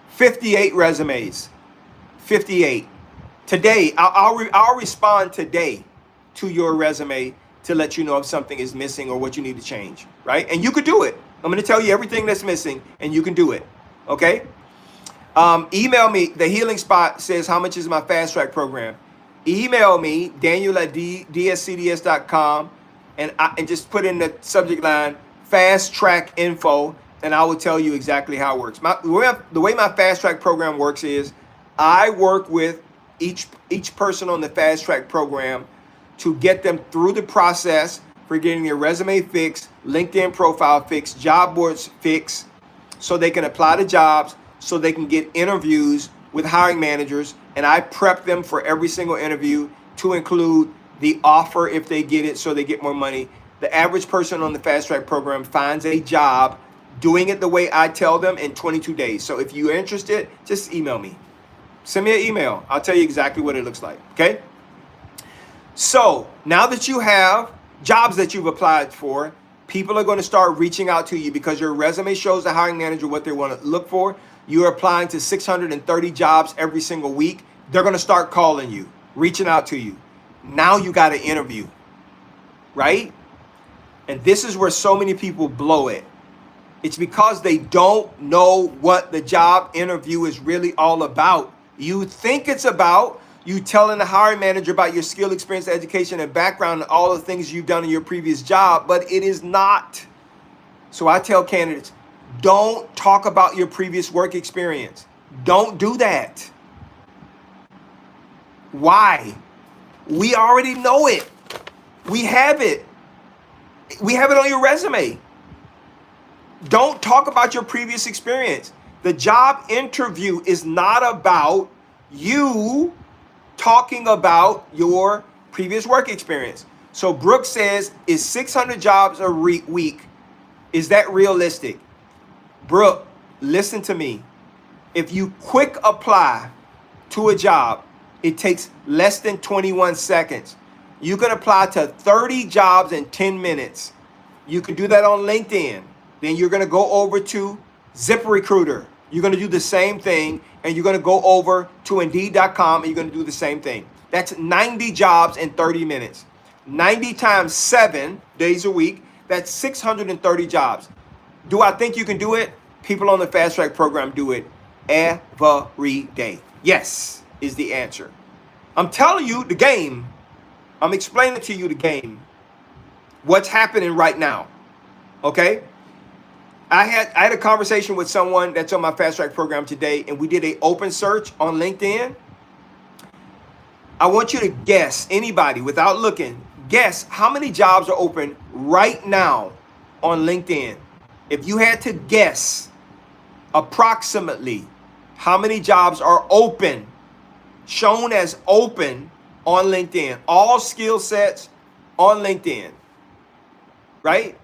58 resumes. 58. Today, I'll respond today to your resume to let you know if something is missing or what you need to change, right? And you could do it. I'm going to tell you everything that's missing, and you can do it, okay? Email me. The Healing Spot says, how much is my fast track program? Email me, Daniel@dscds.com, and just put in the subject line, fast track info, and I will tell you exactly how it works. The way my fast track program works is I work with each person on the fast track program to get them through the process for getting their resume fixed, LinkedIn profile fixed, job boards fixed, so they can apply to jobs, so they can get interviews with hiring managers. And I prep them for every single interview to include the offer if they get it, so they get more money. The average person on the fast track program finds a job doing it the way I tell them in 22 days. So if you're interested, just email me. Send me an email. I'll tell you exactly what it looks like, okay? So now that you have jobs that you've applied for, people are going to start reaching out to you because your resume shows the hiring manager what they want to look for. You're applying to 630 jobs every single week. They're going to start calling you, reaching out to you. Now you got an interview, right? And this is where so many people blow it. It's because they don't know what the job interview is really all about. You think it's about you telling the hiring manager about your skill, experience, education, and background, and all the things you've done in your previous job, but it is not. So I tell candidates, don't talk about your previous work experience. Don't do that. Why? We already know it. We have it. We have it on your resume. Don't talk about your previous experience. The job interview is not about you talking about your previous work experience. So Brooke says, is 600 jobs a week? Is that realistic? Brooke, listen to me. If you quick apply to a job, it takes less than 21 seconds. You can apply to 30 jobs in 10 minutes. You can do that on LinkedIn. Then you're going to go over to ZipRecruiter. You're going to do the same thing, and you're going to go over to Indeed.com, and you're going to do the same thing. That's 90 jobs in 30 minutes. 90 times 7 days a week, that's 630 jobs. Do I think you can do it? People on the Fast Track program do it every day. Yes, is the answer. I'm telling you the game. I'm explaining to you the game. What's happening right now, okay? I had a conversation with someone that's on my Fast Track program today, and we did an open search on LinkedIn. I want you to guess, anybody, without looking, guess how many jobs are open right now on LinkedIn. If you had to guess approximately how many jobs are open, shown as open on LinkedIn, all skill sets on LinkedIn. right?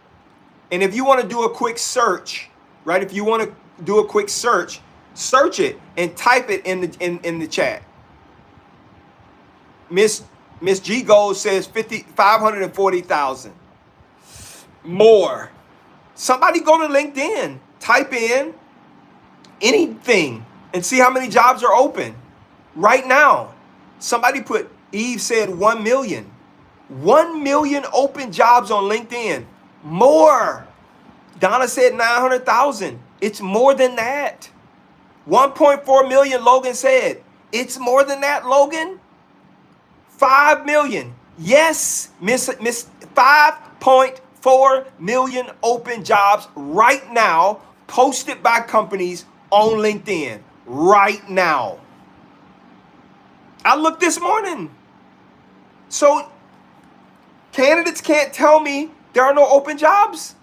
And if you want to do a quick search, right? If you want to do a quick search, search it and type it in the chat. Miss G Gold says 540,000 more. Somebody go to LinkedIn, type in anything and see how many jobs are open right now. Somebody put, Eve said 1 million. 1 million open jobs on LinkedIn. More. Donna said 900,000. It's more than that. 1.4 million, Logan said. It's more than that, Logan. 5 million. Yes, Miss 5.4 million open jobs right now posted by companies on LinkedIn right now. I looked this morning. So candidates can't tell me there are no open jobs.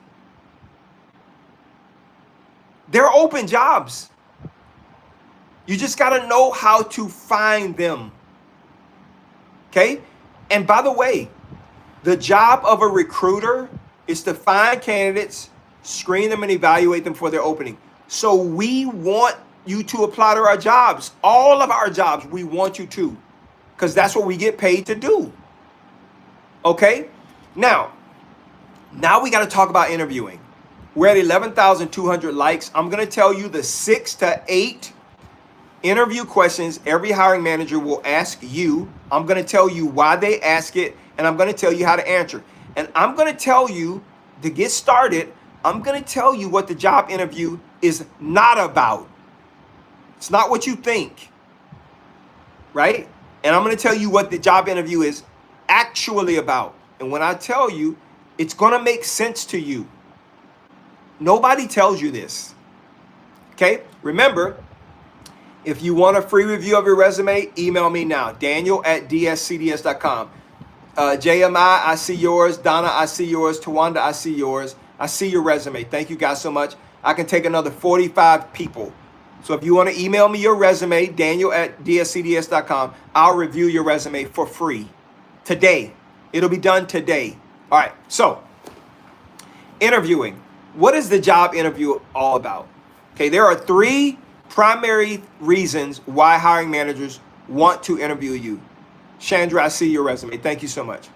There are open jobs. You just got to know how to find them. Okay? And by the way, the job of a recruiter is to find candidates, screen them, and evaluate them for their opening. So we want you to apply to our jobs. All of our jobs, we want you to, because that's what we get paid to do. Okay? Now we got to talk about interviewing. We're at 11,200 likes. I'm going to tell you the 6 to 8 interview questions every hiring manager will ask you. I'm going to tell you why they ask it, and I'm going to tell you how to answer. And I'm going to tell you, to get started, I'm going to tell you what the job interview is not about. It's not what you think, right? And I'm going to tell you what the job interview is actually about. And when I tell you, it's going to make sense to you. Nobody tells you this. Okay? Remember, if you want a free review of your resume, email me now, daniel@dscds.com. JMI, I see yours. Donna, I see yours. Tawanda, I see yours. I see your resume. Thank you guys so much. I can take another 45 people. So if you want to email me your resume, daniel@dscds.com, I'll review your resume for free today. It'll be done today. All right. So interviewing. What is the job interview all about? Okay, there are 3 primary reasons why hiring managers want to interview you. Chandra, I see your resume. Thank you so much.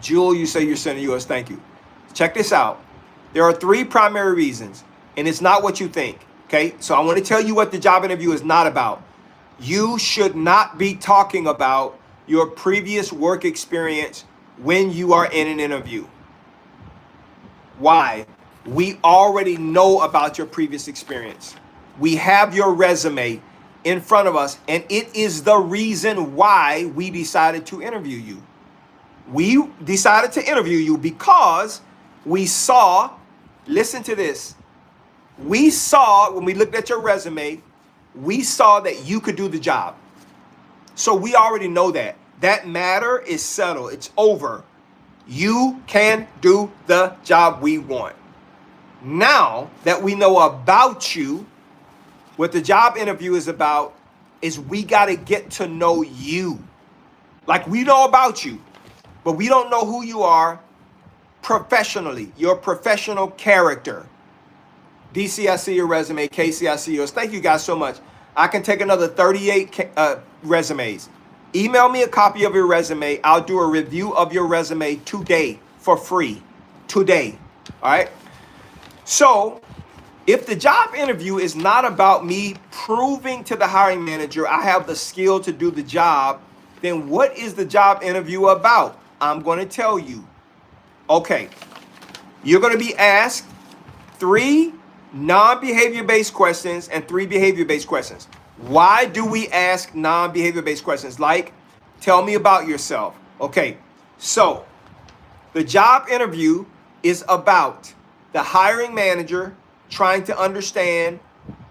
Jewel, you say you're sending yours. Thank you. Check this out. There are 3 primary reasons, and it's not what you think. Okay, so I want to tell you what the job interview is not about. You should not be talking about your previous work experience when you are in an interview. Why? We already know about your previous experience. We have your resume in front of us, and it is the reason why we decided to interview you. We decided to interview you because we saw, listen to this, we saw, when we looked at your resume, we saw that you could do the job. So we already know that. That matter is settled. It's over. You can do the job we want. Now that we know about you, what the job interview is about is we got to get to know you. Like, we know about you, but we don't know who you are professionally, your professional character. DC, I see your resume. Casey, I see yours. Thank you guys so much. I can take another 38 resumes. Email me a copy of your resume. I'll do a review of your resume today for free. Today. All right. So if the job interview is not about me proving to the hiring manager I have the skill to do the job, then what is the job interview about? I'm going to tell you. Okay. You're going to be asked 3 non-behavior-based questions and 3 behavior-based questions. Why do we ask non-behavior-based questions? Like, tell me about yourself. Okay, so the job interview is about the hiring manager trying to understand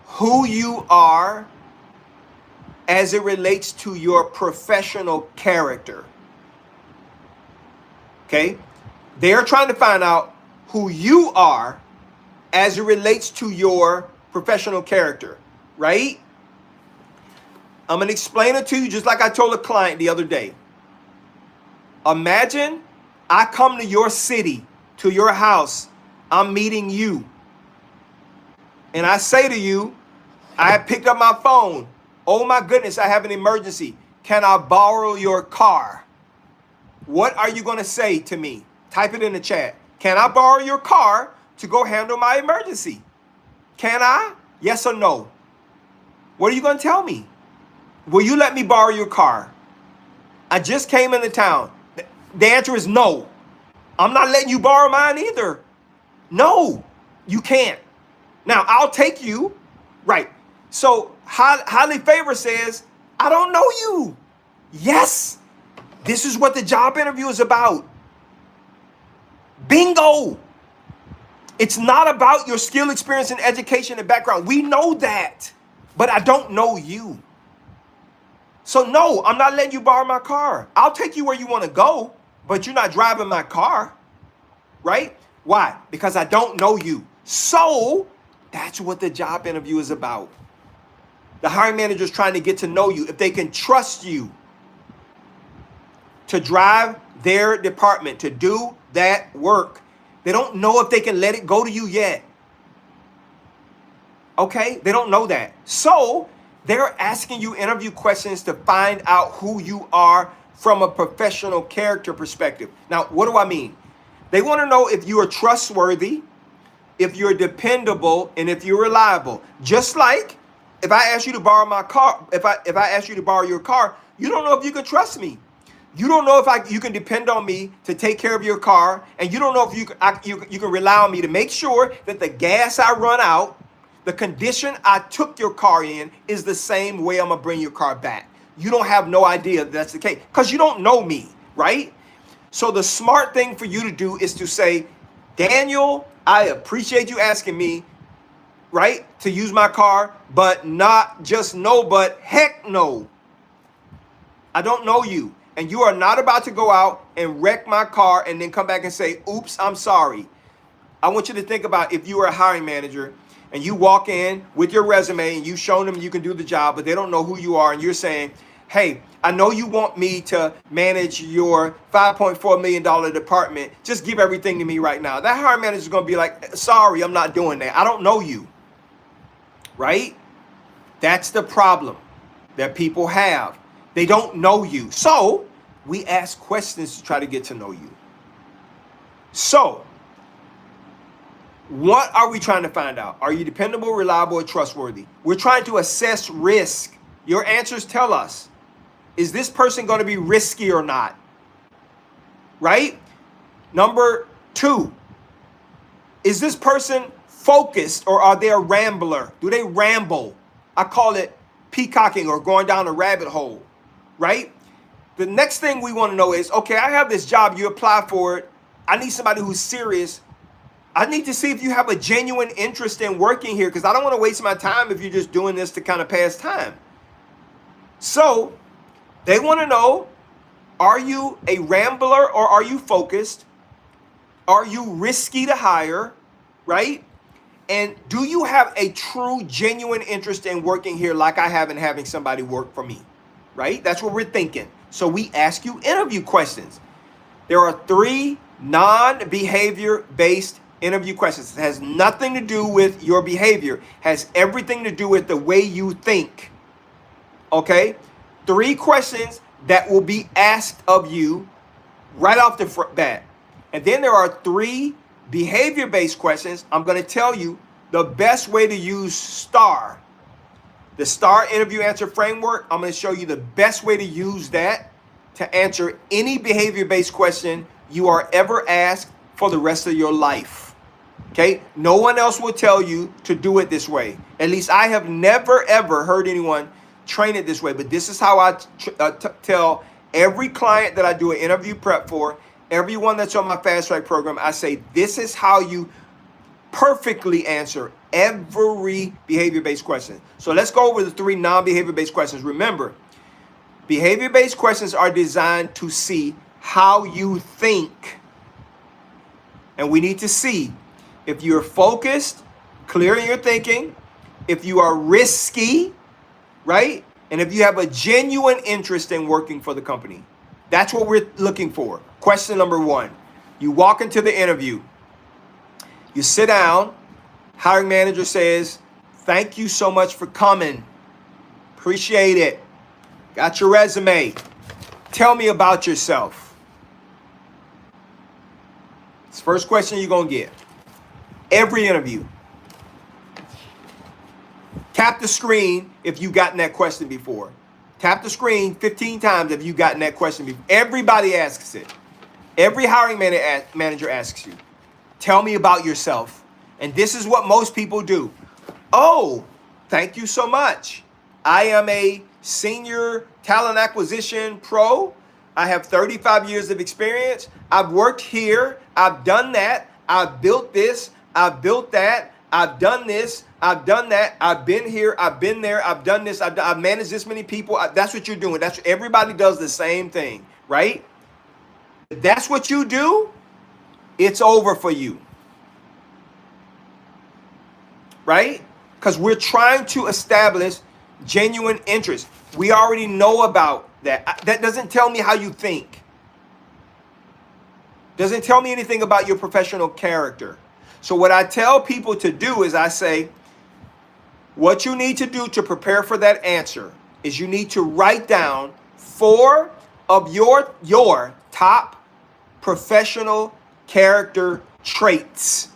who you are as it relates to your professional character. Okay, they're trying to find out who you are as it relates to your professional character, right? I'm going to explain it to you just like I told a client the other day. Imagine I come to your city to your house. I'm meeting you. And I say to you, I have picked up my phone. Oh my goodness, I have an emergency. Can I borrow your car? What are you going to say to me? Type it in the chat. Can I borrow your car to go handle my emergency? Can I? Yes or no? What are you going to tell me? Will you let me borrow your car? I just came into town. The answer is no. I'm not letting you borrow mine either. No, you can't. Now, I'll take you. Right. So, highly favored says, I don't know you. Yes. This is what the job interview is about. Bingo. It's not about your skill, experience, and education and background. We know that. But I don't know you. So, no, I'm not letting you borrow my car. I'll take you where you want to go, but you're not driving my car. Right? Why? Because I don't know you. So, that's what the job interview is about. The hiring manager is trying to get to know you. If they can trust you to drive their department, to do that work, they don't know if they can let it go to you yet. Okay? They don't know that. So, they're asking you interview questions to find out who you are from a professional character perspective. Now, what do I mean? They want to know if you are trustworthy, if you're dependable, and if you're reliable. Just like if I ask you to borrow my car, if I ask you to borrow your car, you don't know if you can trust me. You don't know if you can depend on me to take care of your car, and you don't know if you can rely on me to make sure that the gas I run out, the condition I took your car in, is the same way I'm gonna bring your car back. You don't have no idea that's the case because you don't know me, right? So the smart thing for you to do is to say, Daniel, I appreciate you asking me, right, to use my car, but not just no, but heck no. I don't know you. And you are not about to go out and wreck my car and then come back and say, oops, I'm sorry. I want you to think about if you were a hiring manager and you walk in with your resume and you've shown them you can do the job, but they don't know who you are. And you're saying, hey, I know you want me to manage your $5.4 million department. Just give everything to me right now. That hiring manager is going to be like, sorry, I'm not doing that. I don't know you. Right? That's the problem that people have. They don't know you. So we ask questions to try to get to know you. So what are we trying to find out? Are you dependable, reliable, or trustworthy? We're trying to assess risk. Your answers tell us, is this person going to be risky or not? Right? Number 2, is this person focused or are they a rambler? Do they ramble? I call it peacocking or going down a rabbit hole, right? The next thing we want to know is, okay, I have this job, you apply for it. I need somebody who's serious. I need to see if you have a genuine interest in working here because I don't want to waste my time if you're just doing this to kind of pass time. So they want to know, are you a rambler or are you focused? Are you risky to hire, right? And do you have a true, genuine interest in working here like I have in having somebody work for me, right? That's what we're thinking. So we ask you interview questions. There are 3 non-behavior based interview questions. It has nothing to do with your behavior. It has everything to do with the way you think. Okay? 3 questions that will be asked of you right off the bat. And then there are 3 behavior-based questions. I'm going to tell you the best way to use STAR. The STAR interview answer framework, I'm going to show you the best way to use that to answer any behavior-based question you are ever asked for the rest of your life. Okay? No one else will tell you to do it this way. At least I have never, ever heard anyone train it this way. But this is how I tell every client that I do an interview prep for, everyone that's on my fast track program, I say, this is how you perfectly answer every behavior-based question. So let's go over the 3 non-behavior-based questions. Remember, behavior-based questions are designed to see how you think. And we need to see if you're focused, clear in your thinking, if you are risky, right? And if you have a genuine interest in working for the company. That's what we're looking for. Question number 1. You walk into the interview. You sit down. Hiring manager says, thank you so much for coming. Appreciate it. Got your resume. Tell me about yourself. It's the first question you're going to get. Every interview. Tap the screen if you've gotten that question before. Tap the screen 15 times if you've gotten that question before. Everybody asks it. Every hiring manager asks you, tell me about yourself. And this is what most people do. Oh, thank you so much. I am a senior talent acquisition pro. I have 35 years of experience. I've worked here. I've done that. I've built this. I've built that. I've done this. I've done that. I've been here. I've been there. I've done this. I've managed this many people. That's what you're doing. That's everybody does the same thing, right? If that's what you do, it's over for you, right? Because we're trying to establish genuine interest. We already know about that. That doesn't tell me how you think. Doesn't tell me anything about your professional character. So what I tell people to do is I say, what you need to do to prepare for that answer is you need to write down 4 of your top professional character traits.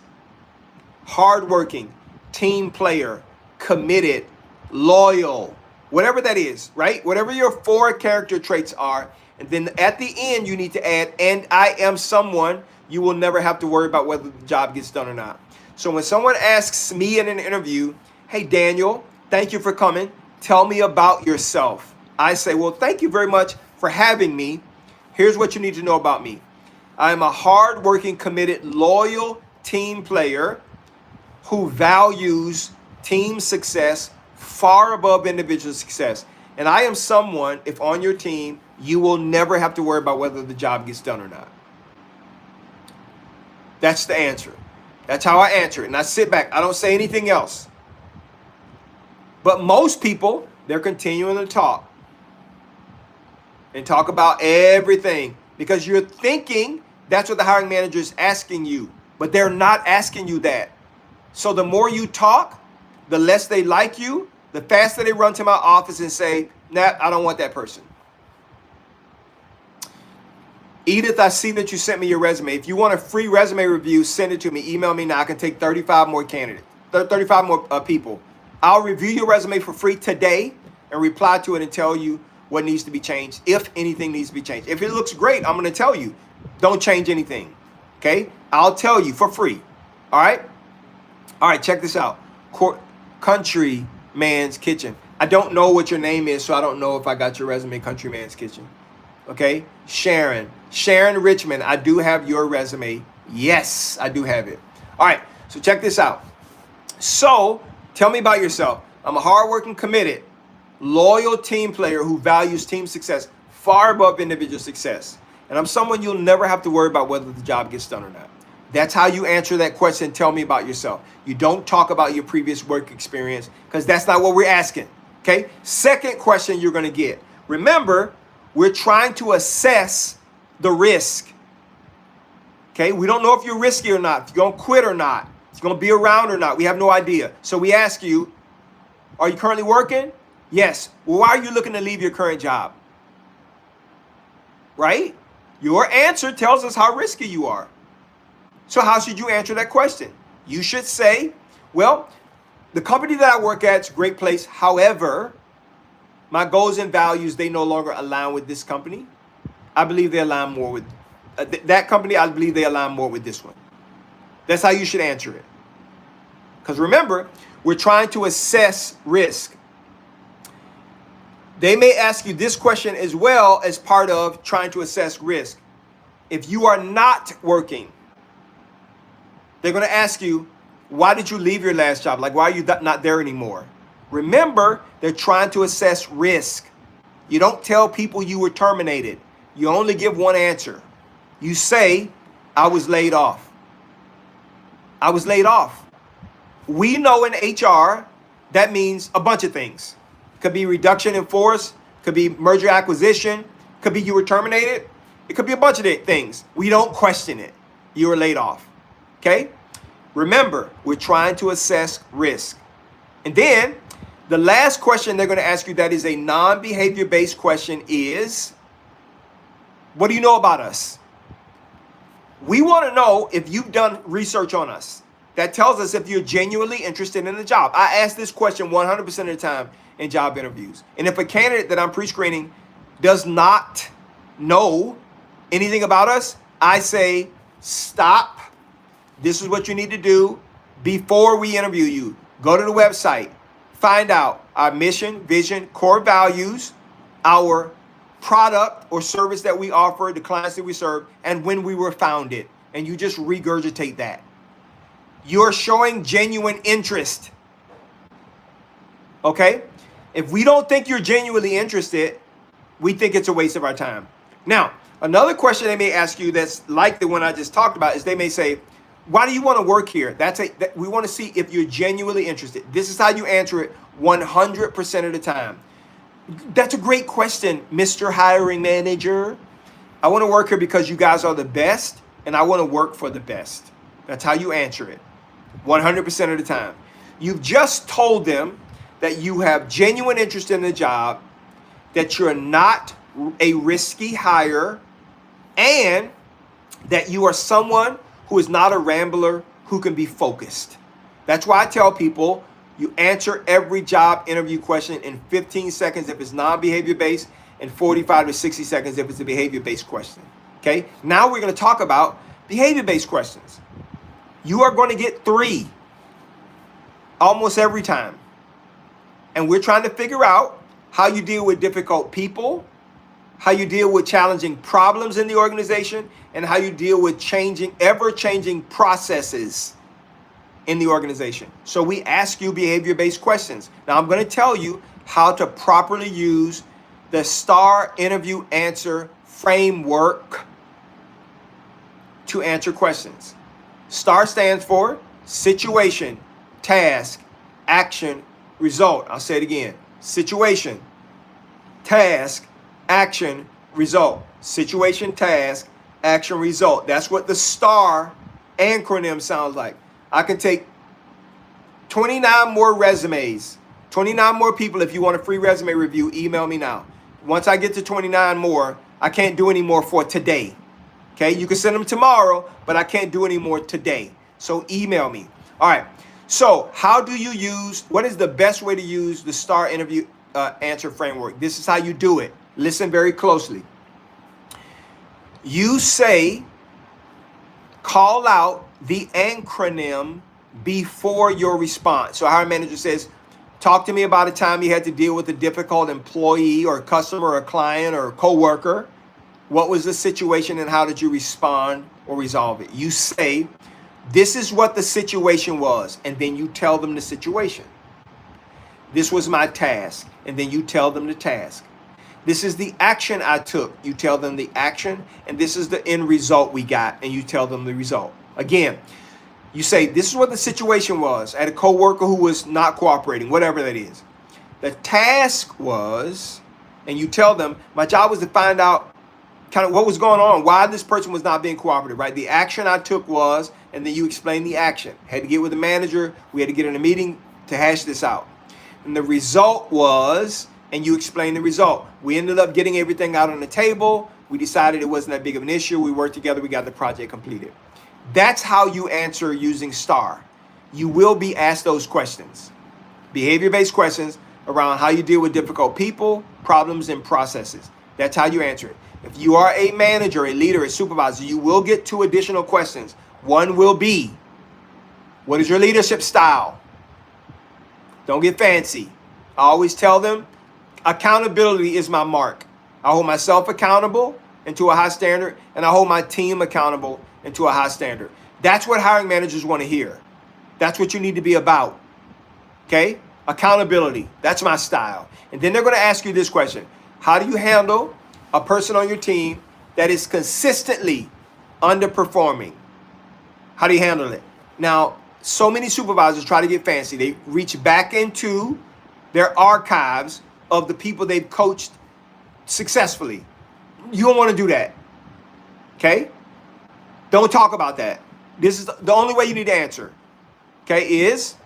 Hardworking, team player, committed, loyal, whatever that is, right? Whatever your 4 character traits are. And then at the end, you need to add, and I am someone you will never have to worry about whether the job gets done or not. So when someone asks me in an interview, hey, Daniel, thank you for coming. Tell me about yourself. I say, well, thank you very much for having me. Here's what you need to know about me. I'm a hardworking, committed, loyal team player who values team success far above individual success. And I am someone, if on your team, you will never have to worry about whether the job gets done or not. That's the answer. That's how I answer it. And I sit back. I don't say anything else. But most people, they're continuing to talk. And talk about everything. Because you're thinking that's what the hiring manager is asking you. But they're not asking you that. So the more you talk, the less they like you, the faster they run to my office and say, nah, I don't want that person. Edith, I see that you sent me your resume. If you want a free resume review, send it to me. Email me now. I can take 35 more candidates, 35 more people. I'll review your resume for free today and reply to it and tell you what needs to be changed, if anything needs to be changed. If it looks great, I'm going to tell you, don't change anything. Okay? I'll tell you for free. All right? All right, check this out. Country Man's Kitchen. I don't know what your name is, so I don't know if I got your resume, Country Man's Kitchen. Okay? Sharon Richmond, I do have your resume. Yes, I do have it. All right, so check this out. So, tell me about yourself. I'm a hardworking, committed, loyal team player who values team success far above individual success. And I'm someone you'll never have to worry about whether the job gets done or not. That's how you answer that question. Tell me about yourself. You don't talk about your previous work experience because that's not what we're asking. Okay? Second question you're going to get. Remember, we're trying to assess the risk. Okay? We don't know if you're risky or not, if you're going to quit or not, if you're going to be around or not. We have no idea. So we ask you, are you currently working? Yes. Well, why are you looking to leave your current job? Right? Your answer tells us how risky you are. So how should you answer that question? You should say, well, the company that I work at is a great place. However, my goals and values, they no longer align with this company. I believe they align more with that company. I believe they align more with this one. That's how you should answer it. Because remember, we're trying to assess risk. They may ask you this question as well as part of trying to assess risk. If you are not working, they're going to ask you, why did you leave your last job? Like, why are you not there anymore? Remember, they're trying to assess risk. You don't tell people you were terminated. You only give one answer. You say, I was laid off. I was laid off. We know in HR, that means a bunch of things. Could be reduction in force, could be merger acquisition, could be you were terminated. It could be a bunch of things. We don't question it. you are laid off. Okay? Remember, we're trying to assess risk. And then the last question they're going to ask you that is a non-behavior based question is, what do you know about us? We want to know if you've done research on us. That tells us if you're genuinely interested in the job. I ask this question 100% of the time in job interviews. And if a candidate that I'm pre-screening does not know anything about us, I say, stop. This is what you need to do before we interview you. Go to the website, find out our mission, vision, core values, our product or service that we offer, the clients that we serve, and when we were founded. And you just regurgitate that. You're showing genuine interest. Okay? If we don't think you're genuinely interested, we think it's a waste of our time. Now, another question they may ask you that's like the one I just talked about is they may say, why do you want to work here? We want to see if you're genuinely interested. This is how you answer it 100% of the time. That's a great question, Mr. Hiring Manager. I want to work here because you guys are the best, and I want to work for the best. That's how you answer it 100% of the time. You've just told them that you have genuine interest in the job, that you're not a risky hire, and that you are someone who is not a rambler, who can be focused. That's why I tell people you answer every job interview question in 15 seconds if it's non-behavior based, and 45 to 60 seconds if it's a behavior based question. Okay, now we're going to talk about behavior based questions. You are going to get 3 almost every time. And we're trying to figure out how you deal with difficult people, how you deal with challenging problems in the organization, and how you deal with ever-changing processes in the organization. So we ask you behavior-based questions. Now I'm going to tell you how to properly use the STAR interview answer framework to answer questions. STAR stands for situation, task, action, result. I'll say it again. Situation, task, action, result. Situation, task, action, result. That's what the STAR acronym sounds like. I can take 29 more resumes, 29 more people. If you want a free resume review, email me now. Once I get to 29 more, I can't do any more for today. Okay, you can send them tomorrow, but I can't do any more today. So email me. All right. So what is the best way to use the STAR interview answer framework? This is how you do it. Listen very closely. You say, call out the acronym before your response. So hiring manager says, talk to me about a time you had to deal with a difficult employee or customer or client or coworker. What was the situation and how did you respond or resolve it? You say, this is what the situation was, and then you tell them the situation. This was my task, and then you tell them the task. This is the action I took. You tell them the action, and this is the end result we got, and you tell them the result. Again, you say, this is what the situation was. I had a coworker who was not cooperating, whatever that is. The task was, and you tell them, my job was to find out kind of what was going on, why this person was not being cooperative, right? The action I took was, and then you explain the action. Had to get with the manager. We had to get in a meeting to hash this out. And the result was, and you explain the result. We ended up getting everything out on the table. We decided it wasn't that big of an issue. We worked together. We got the project completed. That's how you answer using STAR. You will be asked those questions. Behavior-based questions around how you deal with difficult people, problems, and processes. That's how you answer it. If you are a manager, a leader, a supervisor, you will get 2 additional questions. One will be, what is your leadership style? Don't get fancy. I always tell them, accountability is my mark. I hold myself accountable and to a high standard, and I hold my team accountable and to a high standard. That's what hiring managers want to hear. That's what you need to be about. Okay? Accountability. That's my style. And then they're going to ask you this question. How do you handle a person on your team that is consistently underperforming? How do you handle it? Now, so many supervisors try to get fancy. They reach back into their archives of the people they've coached successfully. You don't want to do that. Okay? Don't talk about that. This is the only way you need to answer. Okay, is,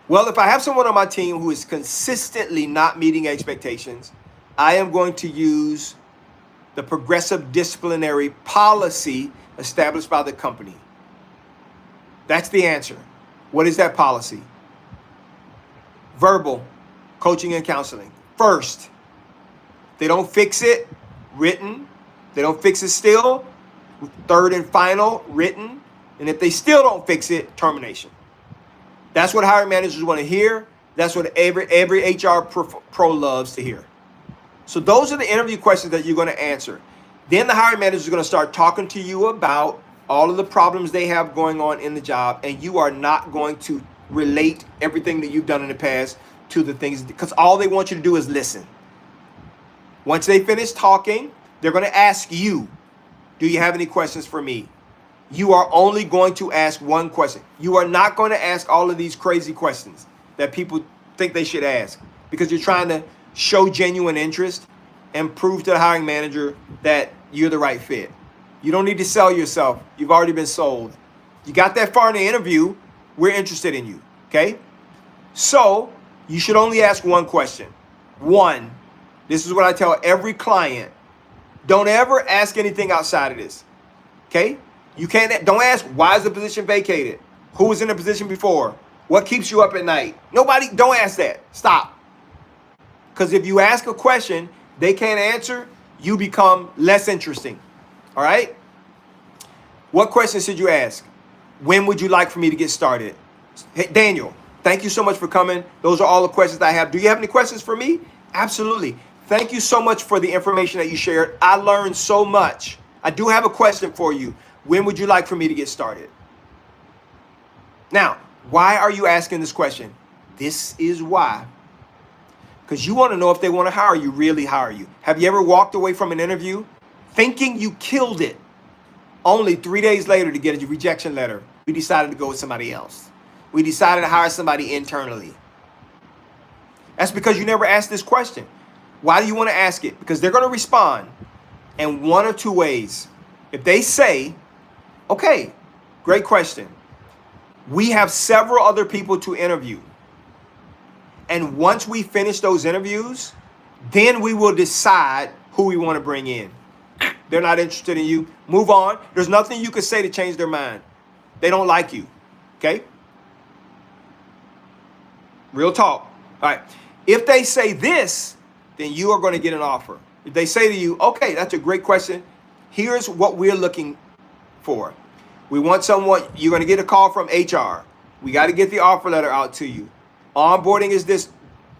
well, if I have someone on my team who is consistently not meeting expectations, I am going to use the progressive disciplinary policy established by the company. That's the answer. What is that policy? Verbal, coaching and counseling. First, they don't fix it, written. They don't fix it still, third and final, written. And if they still don't fix it, termination. That's what hiring managers want to hear. That's what every HR pro loves to hear. So those are the interview questions that you're going to answer. Then the hiring manager is going to start talking to you about all of the problems they have going on in the job, and you are not going to relate everything that you've done in the past to the things, because all they want you to do is listen. Once they finish talking, they're going to ask you, do you have any questions for me? You are only going to ask one question. You are not going to ask all of these crazy questions that people think they should ask, because you're trying to show genuine interest and prove to the hiring manager that you're the right fit. You don't need to sell yourself. You've already been sold. You got that far in the interview, we're interested in you, okay? So you should only ask one question. One, this is what I tell every client. Don't ever ask anything outside of this, okay? Don't ask, why is the position vacated? Who was in the position before? What keeps you up at night? Nobody, don't ask that. Stop. Because if you ask a question they can't answer, you become less interesting. All right? What questions should you ask? When would you like for me to get started? Hey, Daniel, thank you so much for coming. Those are all the questions I have. Do you have any questions for me? Absolutely. Thank you so much for the information that you shared. I learned so much. I do have a question for you. When would you like for me to get started? Now, why are you asking this question? This is why. Because you want to know if they want to hire you, really hire you. Have you ever walked away from an interview thinking you killed it, only 3 days later to get a rejection letter? We decided to go with somebody else. We decided to hire somebody internally. That's because you never asked this question. Why do you want to ask it? Because they're going to respond in one or two ways. If they say, okay, great question. We have several other people to interview. And once we finish those interviews, then we will decide who we want to bring in. They're not interested in you. Move on. There's nothing you can say to change their mind. They don't like you. Okay? Real talk. All right. If they say this, then you are going to get an offer. If they say to you, okay, that's a great question. Here's what we're looking for. We want someone, you're going to get a call from HR. We got to get the offer letter out to you. Onboarding is this.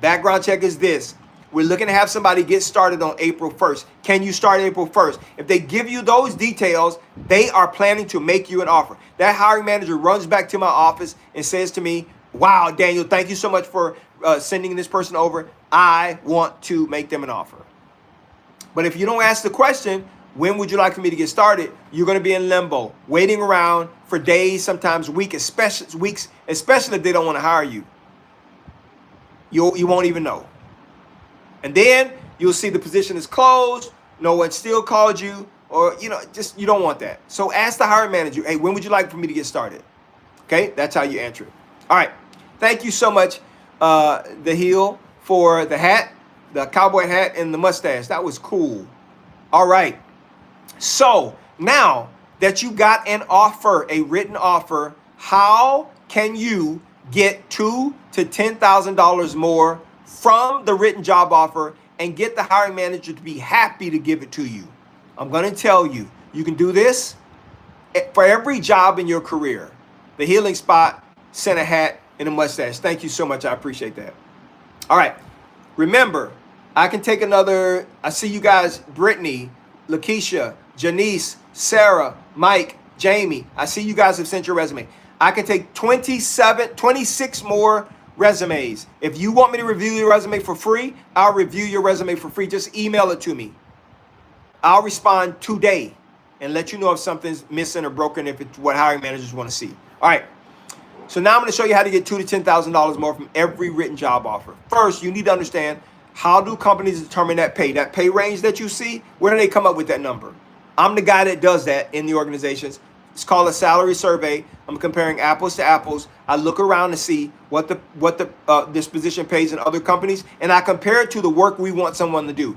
Background check is this. We're looking to have somebody get started on April 1st. Can you start April 1st? If they give you those details, they are planning to make you an offer. That hiring manager runs back to my office and says to me, wow, Daniel, thank you so much for sending this person over. I want to make them an offer. But if you don't ask the question, when would you like for me to get started? You're going to be in limbo, waiting around for days, sometimes weeks, especially if they don't want to hire you. You won't even know. And then you'll see the position is closed. No one still called you, or, just, you don't want that. So ask the hiring manager, hey, when would you like for me to get started? Okay, that's how you answer it. All right. Thank you so much, The Heel, for the hat, the cowboy hat and the mustache. That was cool. All right. So now that you got an offer, a written offer, how can you get $2,000 to $10,000 more from the written job offer and get the hiring manager to be happy to give it to you? I'm going to tell you, you can do this for every job in your career. The Healing Spot sent a hat and a mustache. Thank you so much. I appreciate that. All right. Remember, I can take another. I see you guys, Brittany, Lakeisha, Janice, Sarah, Mike, Jamie. I see you guys have sent your resume. I can take 26 more resumes. If you want me to review your resume for free, I'll review your resume for free. Just email it to me. I'll respond today and let you know if something's missing or broken, if it's what hiring managers want to see. All right. So now I'm going to show you how to get $2,000 to $10,000 more from every written job offer. First, you need to understand, how do companies determine that pay? That pay range that you see, where do they come up with that number? I'm the guy that does that in the organizations. It's called a salary survey. I'm comparing apples to apples. I look around to see what this position pays in other companies, and I compare it to the work we want someone to do.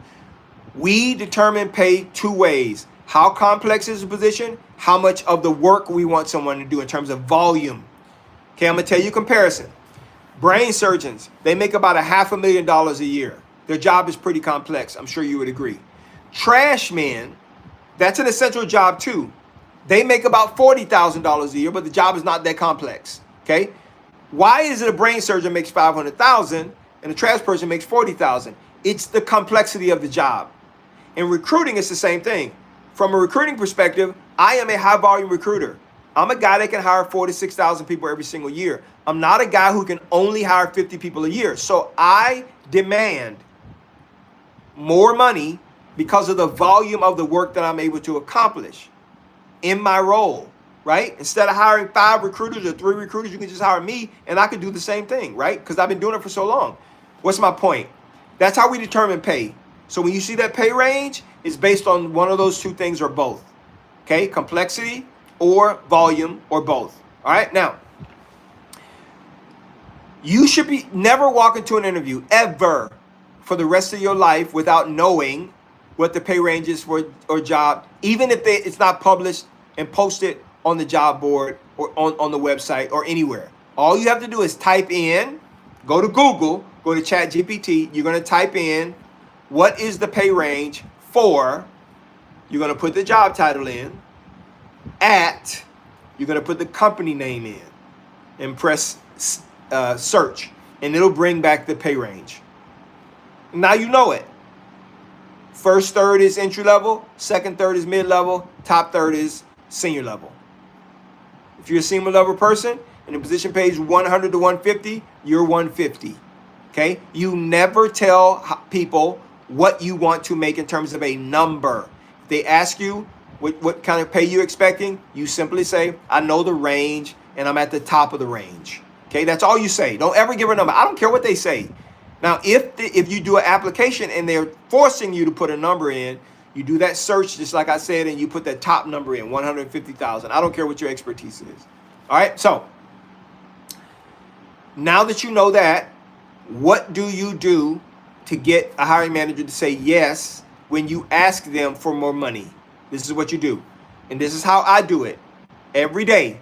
We determine pay two ways. How complex is the position? How much of the work we want someone to do in terms of volume. Okay, I'm gonna tell you a comparison. Brain surgeons, they make about $500,000 a year. Their job is pretty complex. I'm sure you would agree. Trash men, that's an essential job too. They make about $40,000 a year, but the job is not that complex. Okay, why is it a brain surgeon makes $500,000 and a trash person makes $40,000? It's the complexity of the job. In recruiting, it's the same thing. From a recruiting perspective, I am a high volume recruiter. I'm a guy that can hire 4,000 to 6,000 people every single year. I'm not a guy who can only hire 50 people a year. So I demand more money because of the volume of the work that I'm able to accomplish in my role, right? Instead of hiring 5 recruiters or 3 recruiters, you can just hire me and I can do the same thing, right? Because I've been doing it for so long. What's my point? That's how we determine pay. So when you see that pay range, it's based on one of those two things or both. Okay, complexity or volume or both. All right, now, you should be never walk into an interview ever for the rest of your life without knowing what the pay range is for a job, even if it's not published and posted on the job board or on the website or anywhere. All you have to do is type in, go to Google, go to ChatGPT. You're going to type in, what is the pay range for, you're going to put the job title in, you're going to put the company name in and press search, and it'll bring back the pay range. Now you know it. First third is entry level, second third is mid level, top third is senior level. If you're a senior level person and the position pays 100 to 150, you're 150. Okay? You never tell people what you want to make in terms of a number. If they ask you what kind of pay you're expecting, you simply say, I know the range and I'm at the top of the range. Okay? That's all you say. Don't ever give a number. I don't care what they say. Now, if you do an application and they're forcing you to put a number in, you do that search just like I said, and you put that top number in, 150,000. I don't care what your expertise is. All right, so now that you know that, what do you do to get a hiring manager to say yes when you ask them for more money? This is what you do, and this is how I do it every day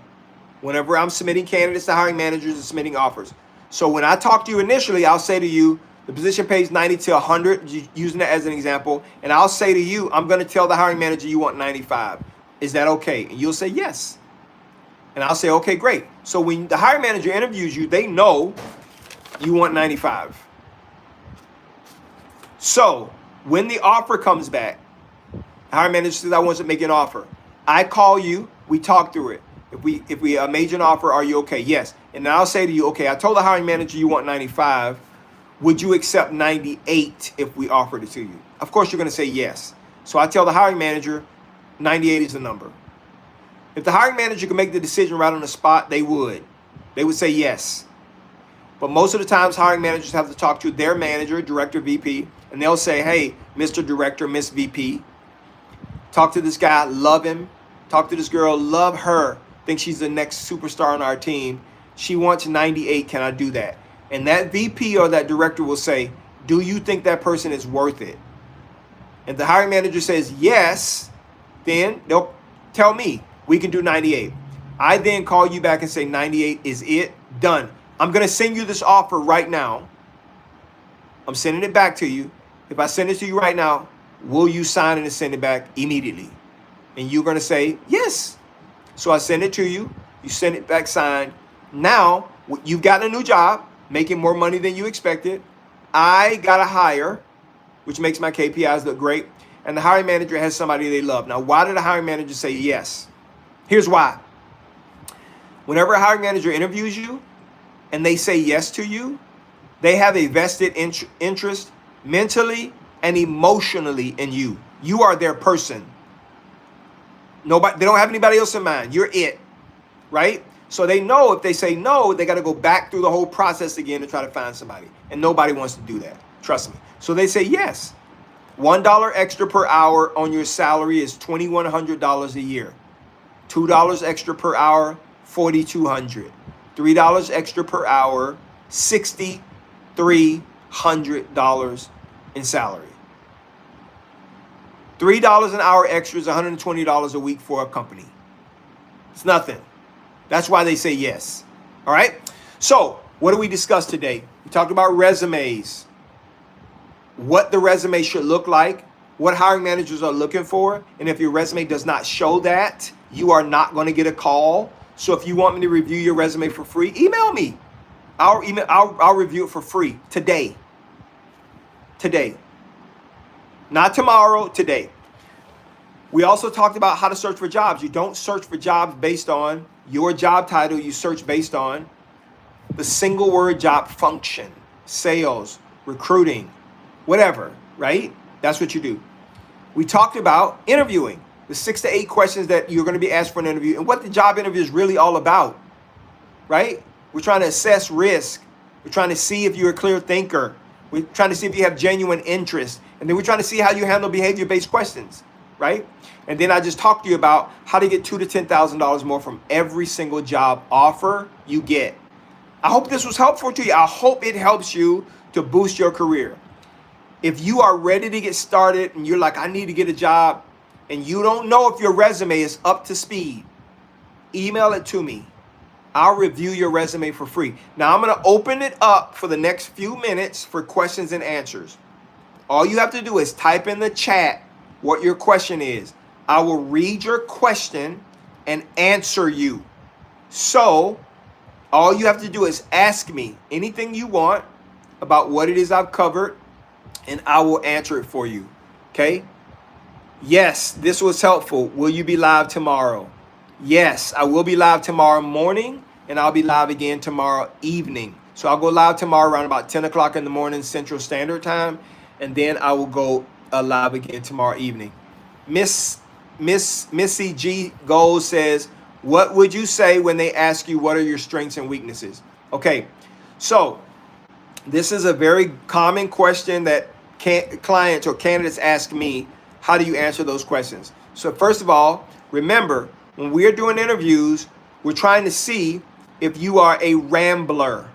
whenever I'm submitting candidates to hiring managers and submitting offers. So when I talk to you initially, I'll say to you, the position pays 90 to 100, using that as an example. And I'll say to you, I'm going to tell the hiring manager you want 95. Is that okay? And you'll say yes. And I'll say, okay, great. So when the hiring manager interviews you, they know you want 95. So when the offer comes back, the hiring manager says, I want to make an offer. I call you, we talk through it. If we made you an offer, are you okay? Yes. And then I'll say to you, okay, I told the hiring manager you want 95. Would you accept 98 if we offered it to you? Of course, you're going to say yes. So I tell the hiring manager 98 is the number. If the hiring manager could make the decision right on the spot, they would. They would say yes. But most of the times, hiring managers have to talk to their manager, director, VP, and they'll say, hey, Mr. Director, Miss VP, talk to this guy, love him. Talk to this girl, love her. Think she's the next superstar on our team. She wants 98. Can I do that? And that VP or that director will say, do you think that person is worth it? And the hiring manager says yes, then they'll tell me we can do 98. I then call you back and say 98 is it, done. I'm going to send you this offer right now. I'm sending it back to you. If I send it to you right now, will you sign it and send it back immediately? And you're going to say yes. So I send it to you. You send it back signed. Now you've gotten a new job, making more money than you expected. I got a hire, which makes my KPIs look great. And the hiring manager has somebody they love. Now, why did the hiring manager say yes? Here's why. Whenever a hiring manager interviews you and they say yes to you, they have a vested interest mentally and emotionally in you. You are their person. Nobody, they don't have anybody else in mind. You're it, right? So they know if they say no, they got to go back through the whole process again to try to find somebody. And nobody wants to do that. Trust me. So they say yes. $1 extra per hour on your salary is $2,100 a year. $2 extra per hour, $4,200. $3 extra per hour, $6,300 in salary. $3 an hour extra is $120 a week for a company. It's nothing. That's why they say yes. All right. So what do we discuss today? We talked about resumes, what the resume should look like, what hiring managers are looking for. And if your resume does not show that, you are not going to get a call. So if you want me to review your resume for free, email me. I'll review it for free today. Today. Not tomorrow, today. We also talked about how to search for jobs. You don't search for jobs based on your job title. You search based on the single word job function, sales, recruiting, whatever, right? That's what you do. We talked about interviewing, the 6 to 8 questions that you're going to be asked for an interview and what the job interview is really all about, right? We're trying to assess risk. We're trying to see if you're a clear thinker. We're trying to see if you have genuine interest. And then we're trying to see how you handle behavior-based questions, right? And then I just talked to you about how to get $2,000 to $10,000 more from every single job offer you get. I hope this was helpful to you. I hope it helps you to boost your career. If you are ready to get started and you're like, I need to get a job, and you don't know if your resume is up to speed, email it to me. I'll review your resume for free. Now I'm going to open it up for the next few minutes for questions and answers. All you have to do is type in the chat what your question is. I will read your question and answer you. So all you have to do is ask me anything you want about what it is I've covered, and I will answer it for you. Okay? Yes, this was helpful. Will you be live tomorrow? Yes, I will be live tomorrow morning, and I'll be live again tomorrow evening. So I'll go live tomorrow around about 10 o'clock in the morning Central Standard Time, and then I will go live again tomorrow evening. Missy G Gold says, what would you say when they ask you what are your strengths and weaknesses? Okay, so this is a very common question that clients or candidates ask me. How do you answer those questions? So first of all, remember, when we're doing interviews, we're trying to see if you are a rambler.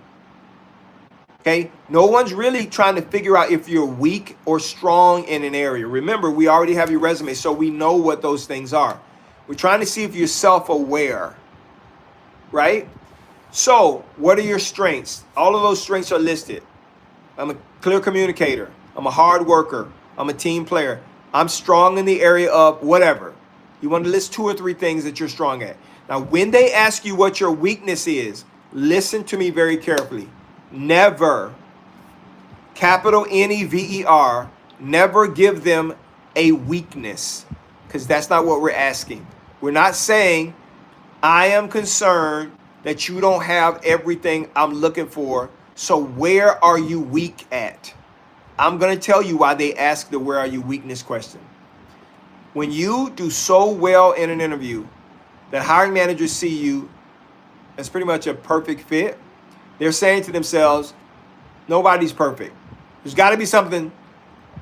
Okay? No one's really trying to figure out if you're weak or strong in an area. Remember, we already have your resume, so we know what those things are. We're trying to see if you're self-aware, right? So what are your strengths? All of those strengths are listed. I'm a clear communicator. I'm a hard worker. I'm a team player. I'm strong in the area of whatever. You want to list 2 or 3 things that you're strong at. Now, when they ask you what your weakness is, listen to me very carefully. Never, capital Never, never give them a weakness, because that's not what we're asking. We're not saying, I am concerned that you don't have everything I'm looking for, so where are you weak at? I'm going to tell you why they ask the where are you weakness question. When you do so well in an interview that hiring managers see you as pretty much a perfect fit, they're saying to themselves, nobody's perfect. There's got to be something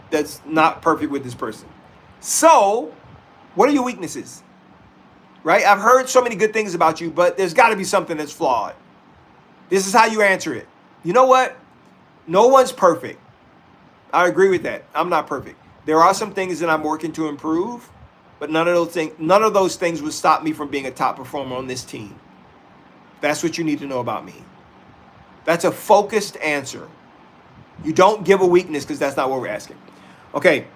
that's not perfect with this person. So what are your weaknesses? Right? I've heard so many good things about you, but there's got to be something that's flawed. This is how you answer it. You know what? No one's perfect. I agree with that. I'm not perfect. There are some things that I'm working to improve, but none of those things would stop me from being a top performer on this team. That's what you need to know about me. That's a focused answer. You don't give a weakness, because that's not what we're asking. Okay.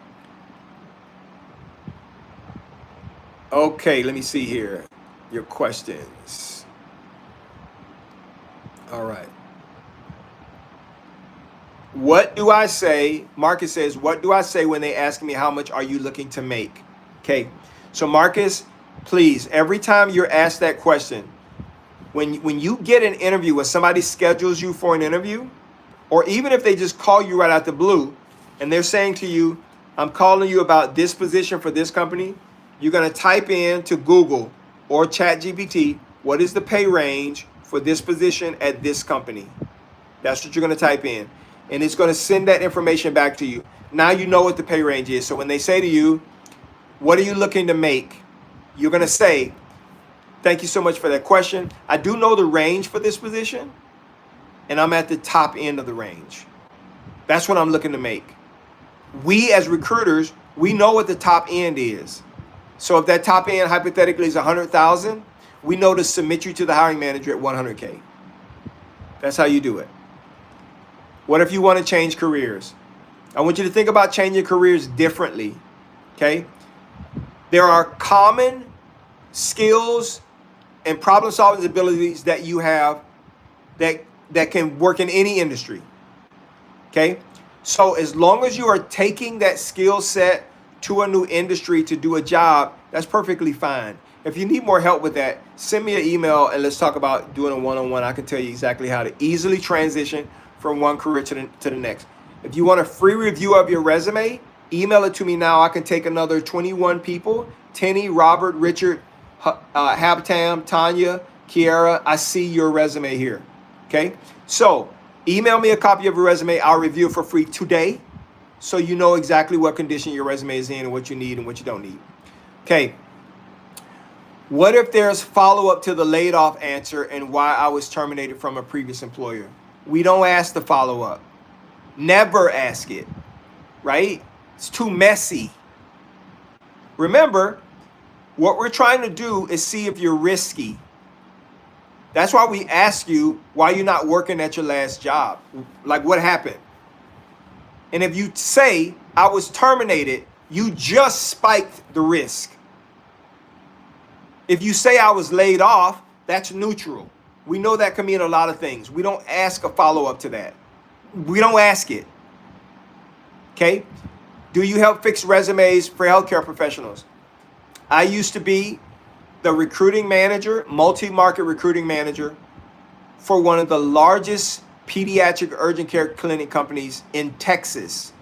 Okay, let me see here. Your questions. All right. What do I say? Marcus says, what do I say when they ask me how much are you looking to make? Okay. So Marcus, please, every time you're asked that question, when you get an interview, when somebody schedules you for an interview, or even if they just call you right out the blue and they're saying to you, I'm calling you about this position for this company, you're going to type in to Google or ChatGPT, what is the pay range for this position at this company? That's what you're going to type in. And it's going to send that information back to you. now you know what the pay range is. So when they say to you, what are you looking to make? You're going to say, thank you so much for that question. I do know the range for this position, and I'm at the top end of the range. That's what I'm looking to make. We as recruiters, we know what the top end is. So if that top end hypothetically is 100,000, we know to submit you to the hiring manager at 100K. That's how you do it. What if you want to change careers? I want you to think about changing careers differently. Okay? There are common skills and problem-solving abilities that you have that can work in any industry. Okay? So as long as you are taking that skill set to a new industry to do a job, that's perfectly fine. If you need more help with that, send me an email and let's talk about doing a one-on-one. I can tell you exactly how to easily transition from one career to the next. If you want a free review of your resume, email it to me now. I can take another 21 people. Tenny, Robert, Richard, Habtam, Tanya, Kiara, I see your resume here. Okay? So email me a copy of your resume. I'll review it for free today so you know exactly what condition your resume is in and what you need and what you don't need. Okay. What if there's follow-up to the laid off answer and why I was terminated from a previous employer? We don't ask the follow-up. Never ask it, right? It's too messy. Remember, what we're trying to do is see if you're risky. That's why we ask you why you're not working at your last job. Like, what happened? And if you say, I was terminated, you just spiked the risk. If you say I was laid off, that's neutral. We know that can mean a lot of things. We don't ask a follow-up to that. We don't ask it. Okay? Do you help fix resumes for healthcare professionals? I used to be the recruiting manager, multi-market recruiting manager for one of the largest pediatric urgent care clinic companies in Texas.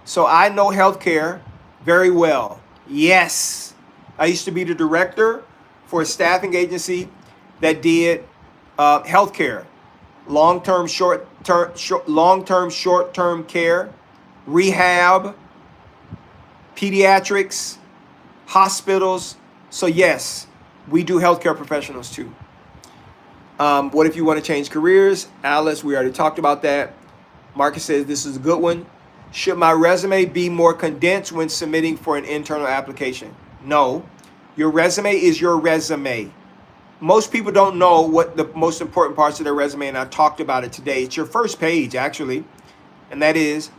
So I know healthcare very well. Yes. I used to be the director for a staffing agency that did healthcare, long-term, short-term care, rehab, pediatrics, hospitals. So yes, we do healthcare professionals too. What if you want to change careers? Alice, we already talked about that. Marcus says this is a good one. Should my resume be more condensed when submitting for an internal application? No, your resume is your resume. Most people don't know what the most important parts of their resume, and I talked about it today. It's your first page, actually, and that is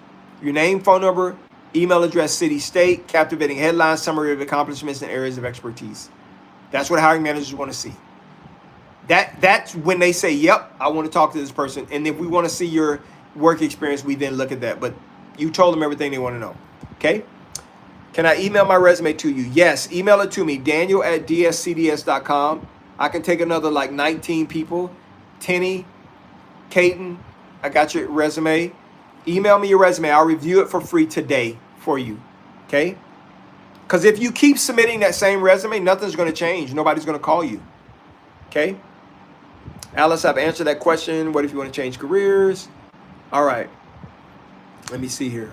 your name, phone number, email address, city, state, captivating headline, summary of accomplishments, and areas of expertise. That's what hiring managers want to see. That's when they say, yep, I want to talk to this person. And if we want to see your work experience, we then look at that. But you told them everything they want to know. Okay? Can I email my resume to you? Yes, email it to me, daniel@dscds.com. I can take another like 19 people. Tenny, Caton, I got your resume. Email me your resume. I'll review it for free today for you. Okay? Because if you keep submitting that same resume, nothing's going to change. Nobody's going to call you. Okay? Alice, I've answered that question. What if you want to change careers? All right. Let me see here.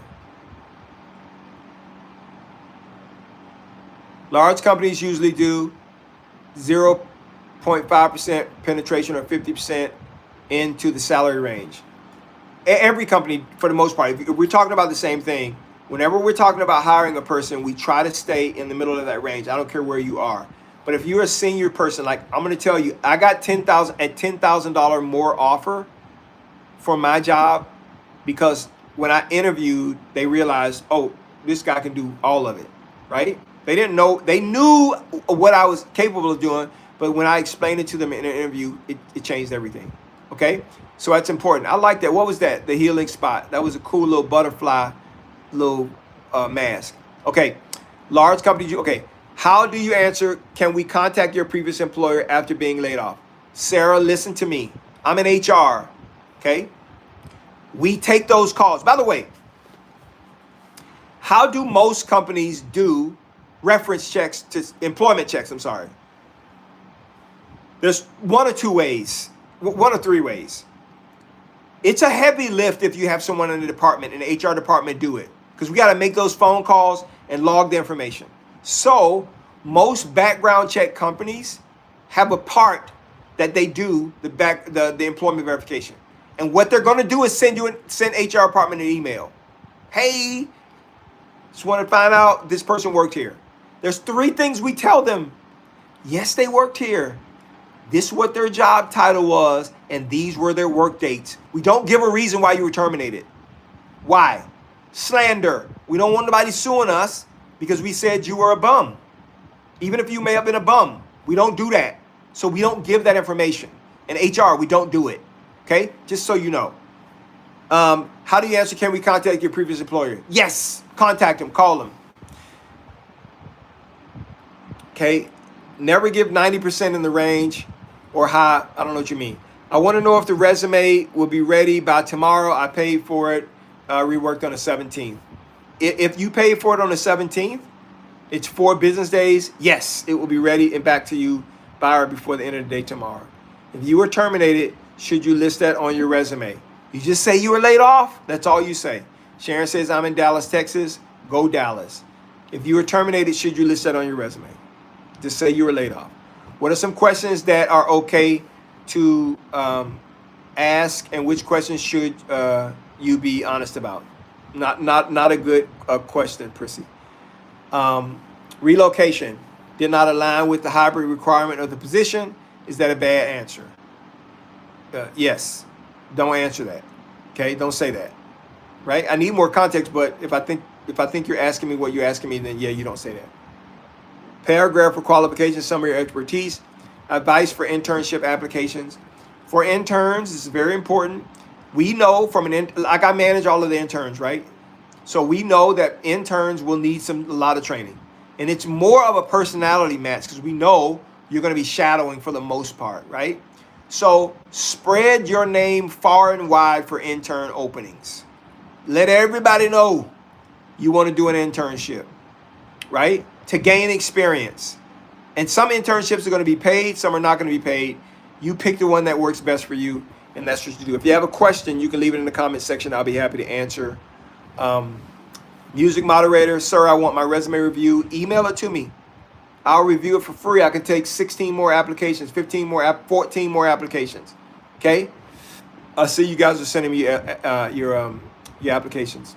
Large companies usually do 0.5% penetration or 50% into the salary range. Every company, for the most part, if we're talking about the same thing, whenever we're talking about hiring a person, we try to stay in the middle of that range. I don't care where you are. But if you're a senior person, like I'm going to tell you, I got $10,000 more offer for my job because when I interviewed, they realized, oh, this guy can do all of it, right? They didn't know, they knew what I was capable of doing, but when I explained it to them in an interview, it changed everything, okay? So that's important. I like that. What was that? The healing spot. That was a cool little butterfly, little mask. Okay, large companies, okay. How do you answer, can we contact your previous employer after being laid off? Sarah, listen to me. I'm in HR, okay? We take those calls. By the way, how do most companies do reference checks to employment checks? I'm sorry. There's one or two ways, one or three ways. It's a heavy lift if you have someone in the department, in the HR department, do it. because we got to make those phone calls and log the information. So most background check companies have a part that they do the employment verification. And what they're going to do is send HR department an email. Hey, just want to find out this person worked here. There's 3 things we tell them. Yes, they worked here. This is what their job title was, and these were their work dates. We don't give a reason why you were terminated. Why? Slander. We don't want nobody suing us because we said you were a bum. Even if you may have been a bum, we don't do that. So we don't give that information. In HR, we don't do it. Okay? Just so you know. How do you answer, can we contact your previous employer? Yes. Contact them. Call them. Okay? Never give 90% in the range or high. I don't know what you mean. I want to know if the resume will be ready by tomorrow. I paid for it, reworked on the 17th. If you paid for it on the 17th, it's 4 business days. Yes, it will be ready and back to you by or before the end of the day tomorrow. If you were terminated, should you list that on your resume? You just say you were laid off. That's all you say. Sharon says, I'm in Dallas, Texas. Go Dallas. If you were terminated, should you list that on your resume? Just say you were laid off. What are some questions that are okay to ask, and which questions should you be honest about? Not a good question, Prissy. Relocation did not align with the hybrid requirement of the position. Is that a bad answer? Yes. Don't answer that. Okay, don't say that. Right? I need more context, but if I think you're asking me what you're asking me, then yeah, you don't say that. Paragraph for qualifications, summary of expertise, advice for internship applications. For interns, this is very important. We know like I manage all of the interns, right? So we know that interns will need a lot of training. And it's more of a personality match because we know you're going to be shadowing for the most part, right? So spread your name far and wide for intern openings. Let everybody know you want to do an internship, right? To gain experience. And some internships are going to be paid, some are not going to be paid. You pick the one that works best for you, and that's what you do. If you have a question, you can leave it in the comment section. I'll be happy to answer. Music moderator, sir, I want my resume review. Email it to me. I'll review it for free. I can take 16 more applications, 15 more, 14 more applications. Okay? I see you guys are sending me your applications.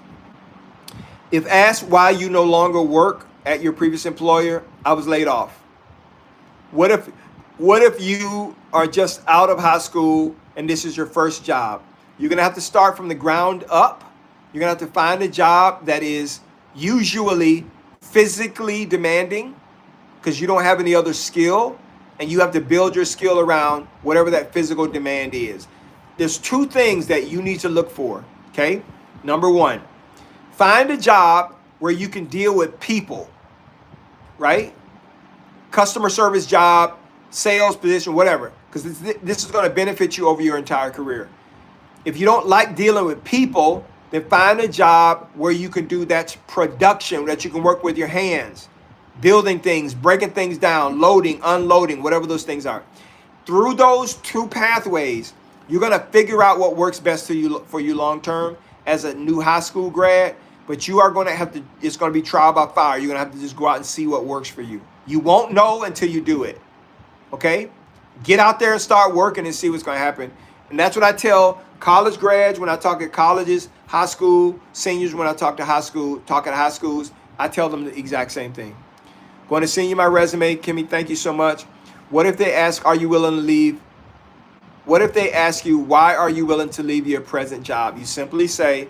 If asked why you no longer work at your previous employer, I was laid off. What if you are just out of high school and this is your first job? You're going to have to start from the ground up. You're going to have to find a job that is usually physically demanding because you don't have any other skill, and you have to build your skill around whatever that physical demand is. There's 2 things that you need to look for, okay? Number 1, find a job where you can deal with people, right? Customer service job, sales position, whatever, because this is going to benefit you over your entire career. If you don't like dealing with people, then find a job where you can do that production, that you can work with your hands, building things, breaking things down, loading, unloading, whatever those things are. Through those 2 pathways, you're going to figure out what works best for you long term as a new high school grad, but you are going to have to, it's going to be trial by fire. You're going to have to just go out and see what works for you. You won't know until you do it. Okay? Get out there and start working and see what's going to happen. And that's what I tell college grads when I talk at colleges, high school, seniors when I talk to high schools, I tell them the exact same thing. Going to send you my resume. Kimmy, thank you so much. What if they ask, are you willing to leave? What if they ask you, why are you willing to leave your present job? You simply say,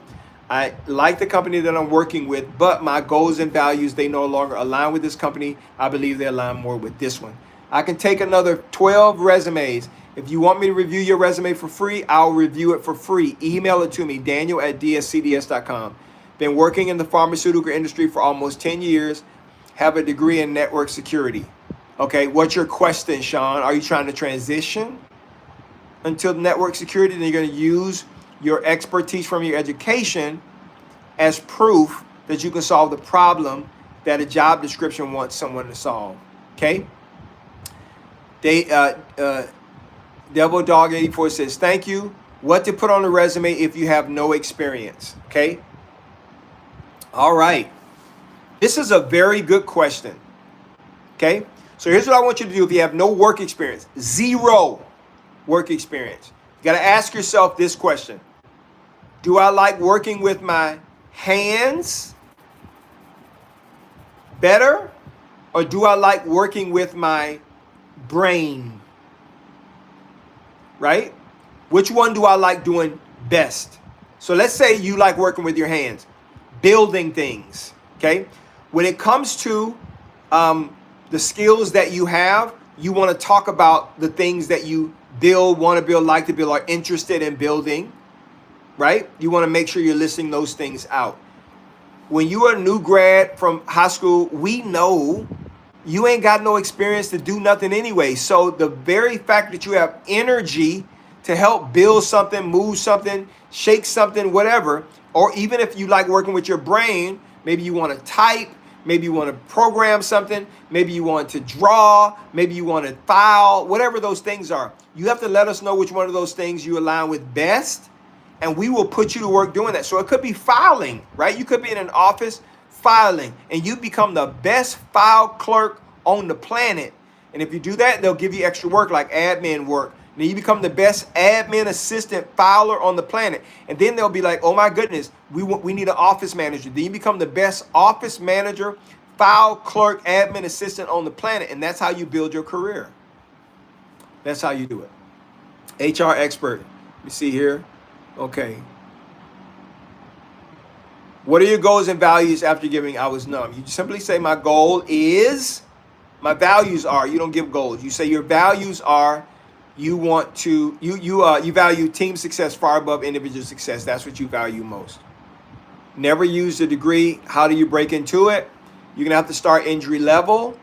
I like the company that I'm working with, but my goals and values, they no longer align with this company. I believe they align more with this one. I can take another 12 resumes. If you want me to review your resume for free, I'll review it for free. Email it to me, daniel@dscds.com. Been working in the pharmaceutical industry for almost 10 years. Have a degree in network security. Okay, what's your question, Sean? Are you trying to transition into network security? Then you're going to use your expertise from your education as proof that you can solve the problem that a job description wants someone to solve. Okay? Devil Dog 84 says, thank you. What to put on the resume if you have no experience? Okay? All right. This is a very good question. Okay. So here's what I want you to do if you have no work experience, zero work experience. You got to ask yourself this question. Do I like working with my hands better, or do I like working with my brain? Right? Which one do I like doing best? So let's say you like working with your hands, building things. Okay? When it comes to the skills that you have, you want to talk about the things that you build, want to build, like to build, are interested in building, right? You want to make sure you're listing those things out. When you are a new grad from high school, we know you ain't got no experience to do nothing anyway. So the very fact that you have energy to help build something, move something, shake something, whatever, or even if you like working with your brain, maybe you want to type, maybe you want to program something, maybe you want to draw, maybe you want to file, whatever those things are. You have to let us know which one of those things you align with best, and we will put you to work doing that. So it could be filing, right? You could be in an office filing, and you become the best file clerk on the planet. And if you do that, they'll give you extra work like admin work. Then you become the best admin assistant filer on the planet. And then they'll be like, oh my goodness, we need an office manager. Then you become the best office manager, file clerk, admin assistant on the planet. And that's how you build your career. That's how you do it. HR expert. Let me see here. Okay. What are your goals and values after giving I was numb? You simply say my goal is, my values are, you don't give goals. You say your values are, you want to, you value team success far above individual success. That's what you value most. Never use the degree. How do you break into it? You're gonna have to start injury level.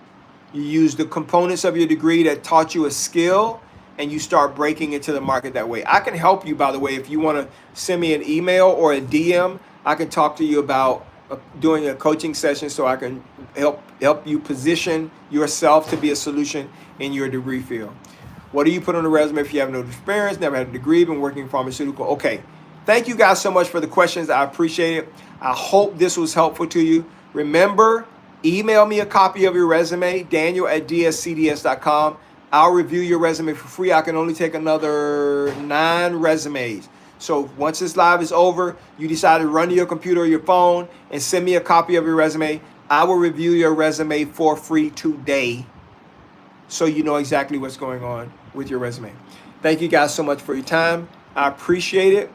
You use the components of your degree that taught you a skill, and you start breaking into the market that way. I can help you, by the way, if you want to send me an email or a DM. I can talk to you about doing a coaching session so I can help you position yourself to be a solution in your degree field. What do you put on the resume if you have no experience, never had a degree, been working in pharmaceutical? Okay. Thank you guys so much for the questions. I appreciate it. I hope this was helpful to you. Remember, email me a copy of your resume, daniel@dscds.com. I'll review your resume for free. I can only take another 9 resumes. So once this live is over, you decide to run to your computer or your phone and send me a copy of your resume. I will review your resume for free today, so you know exactly what's going on with your resume. Thank you guys so much for your time. I appreciate it.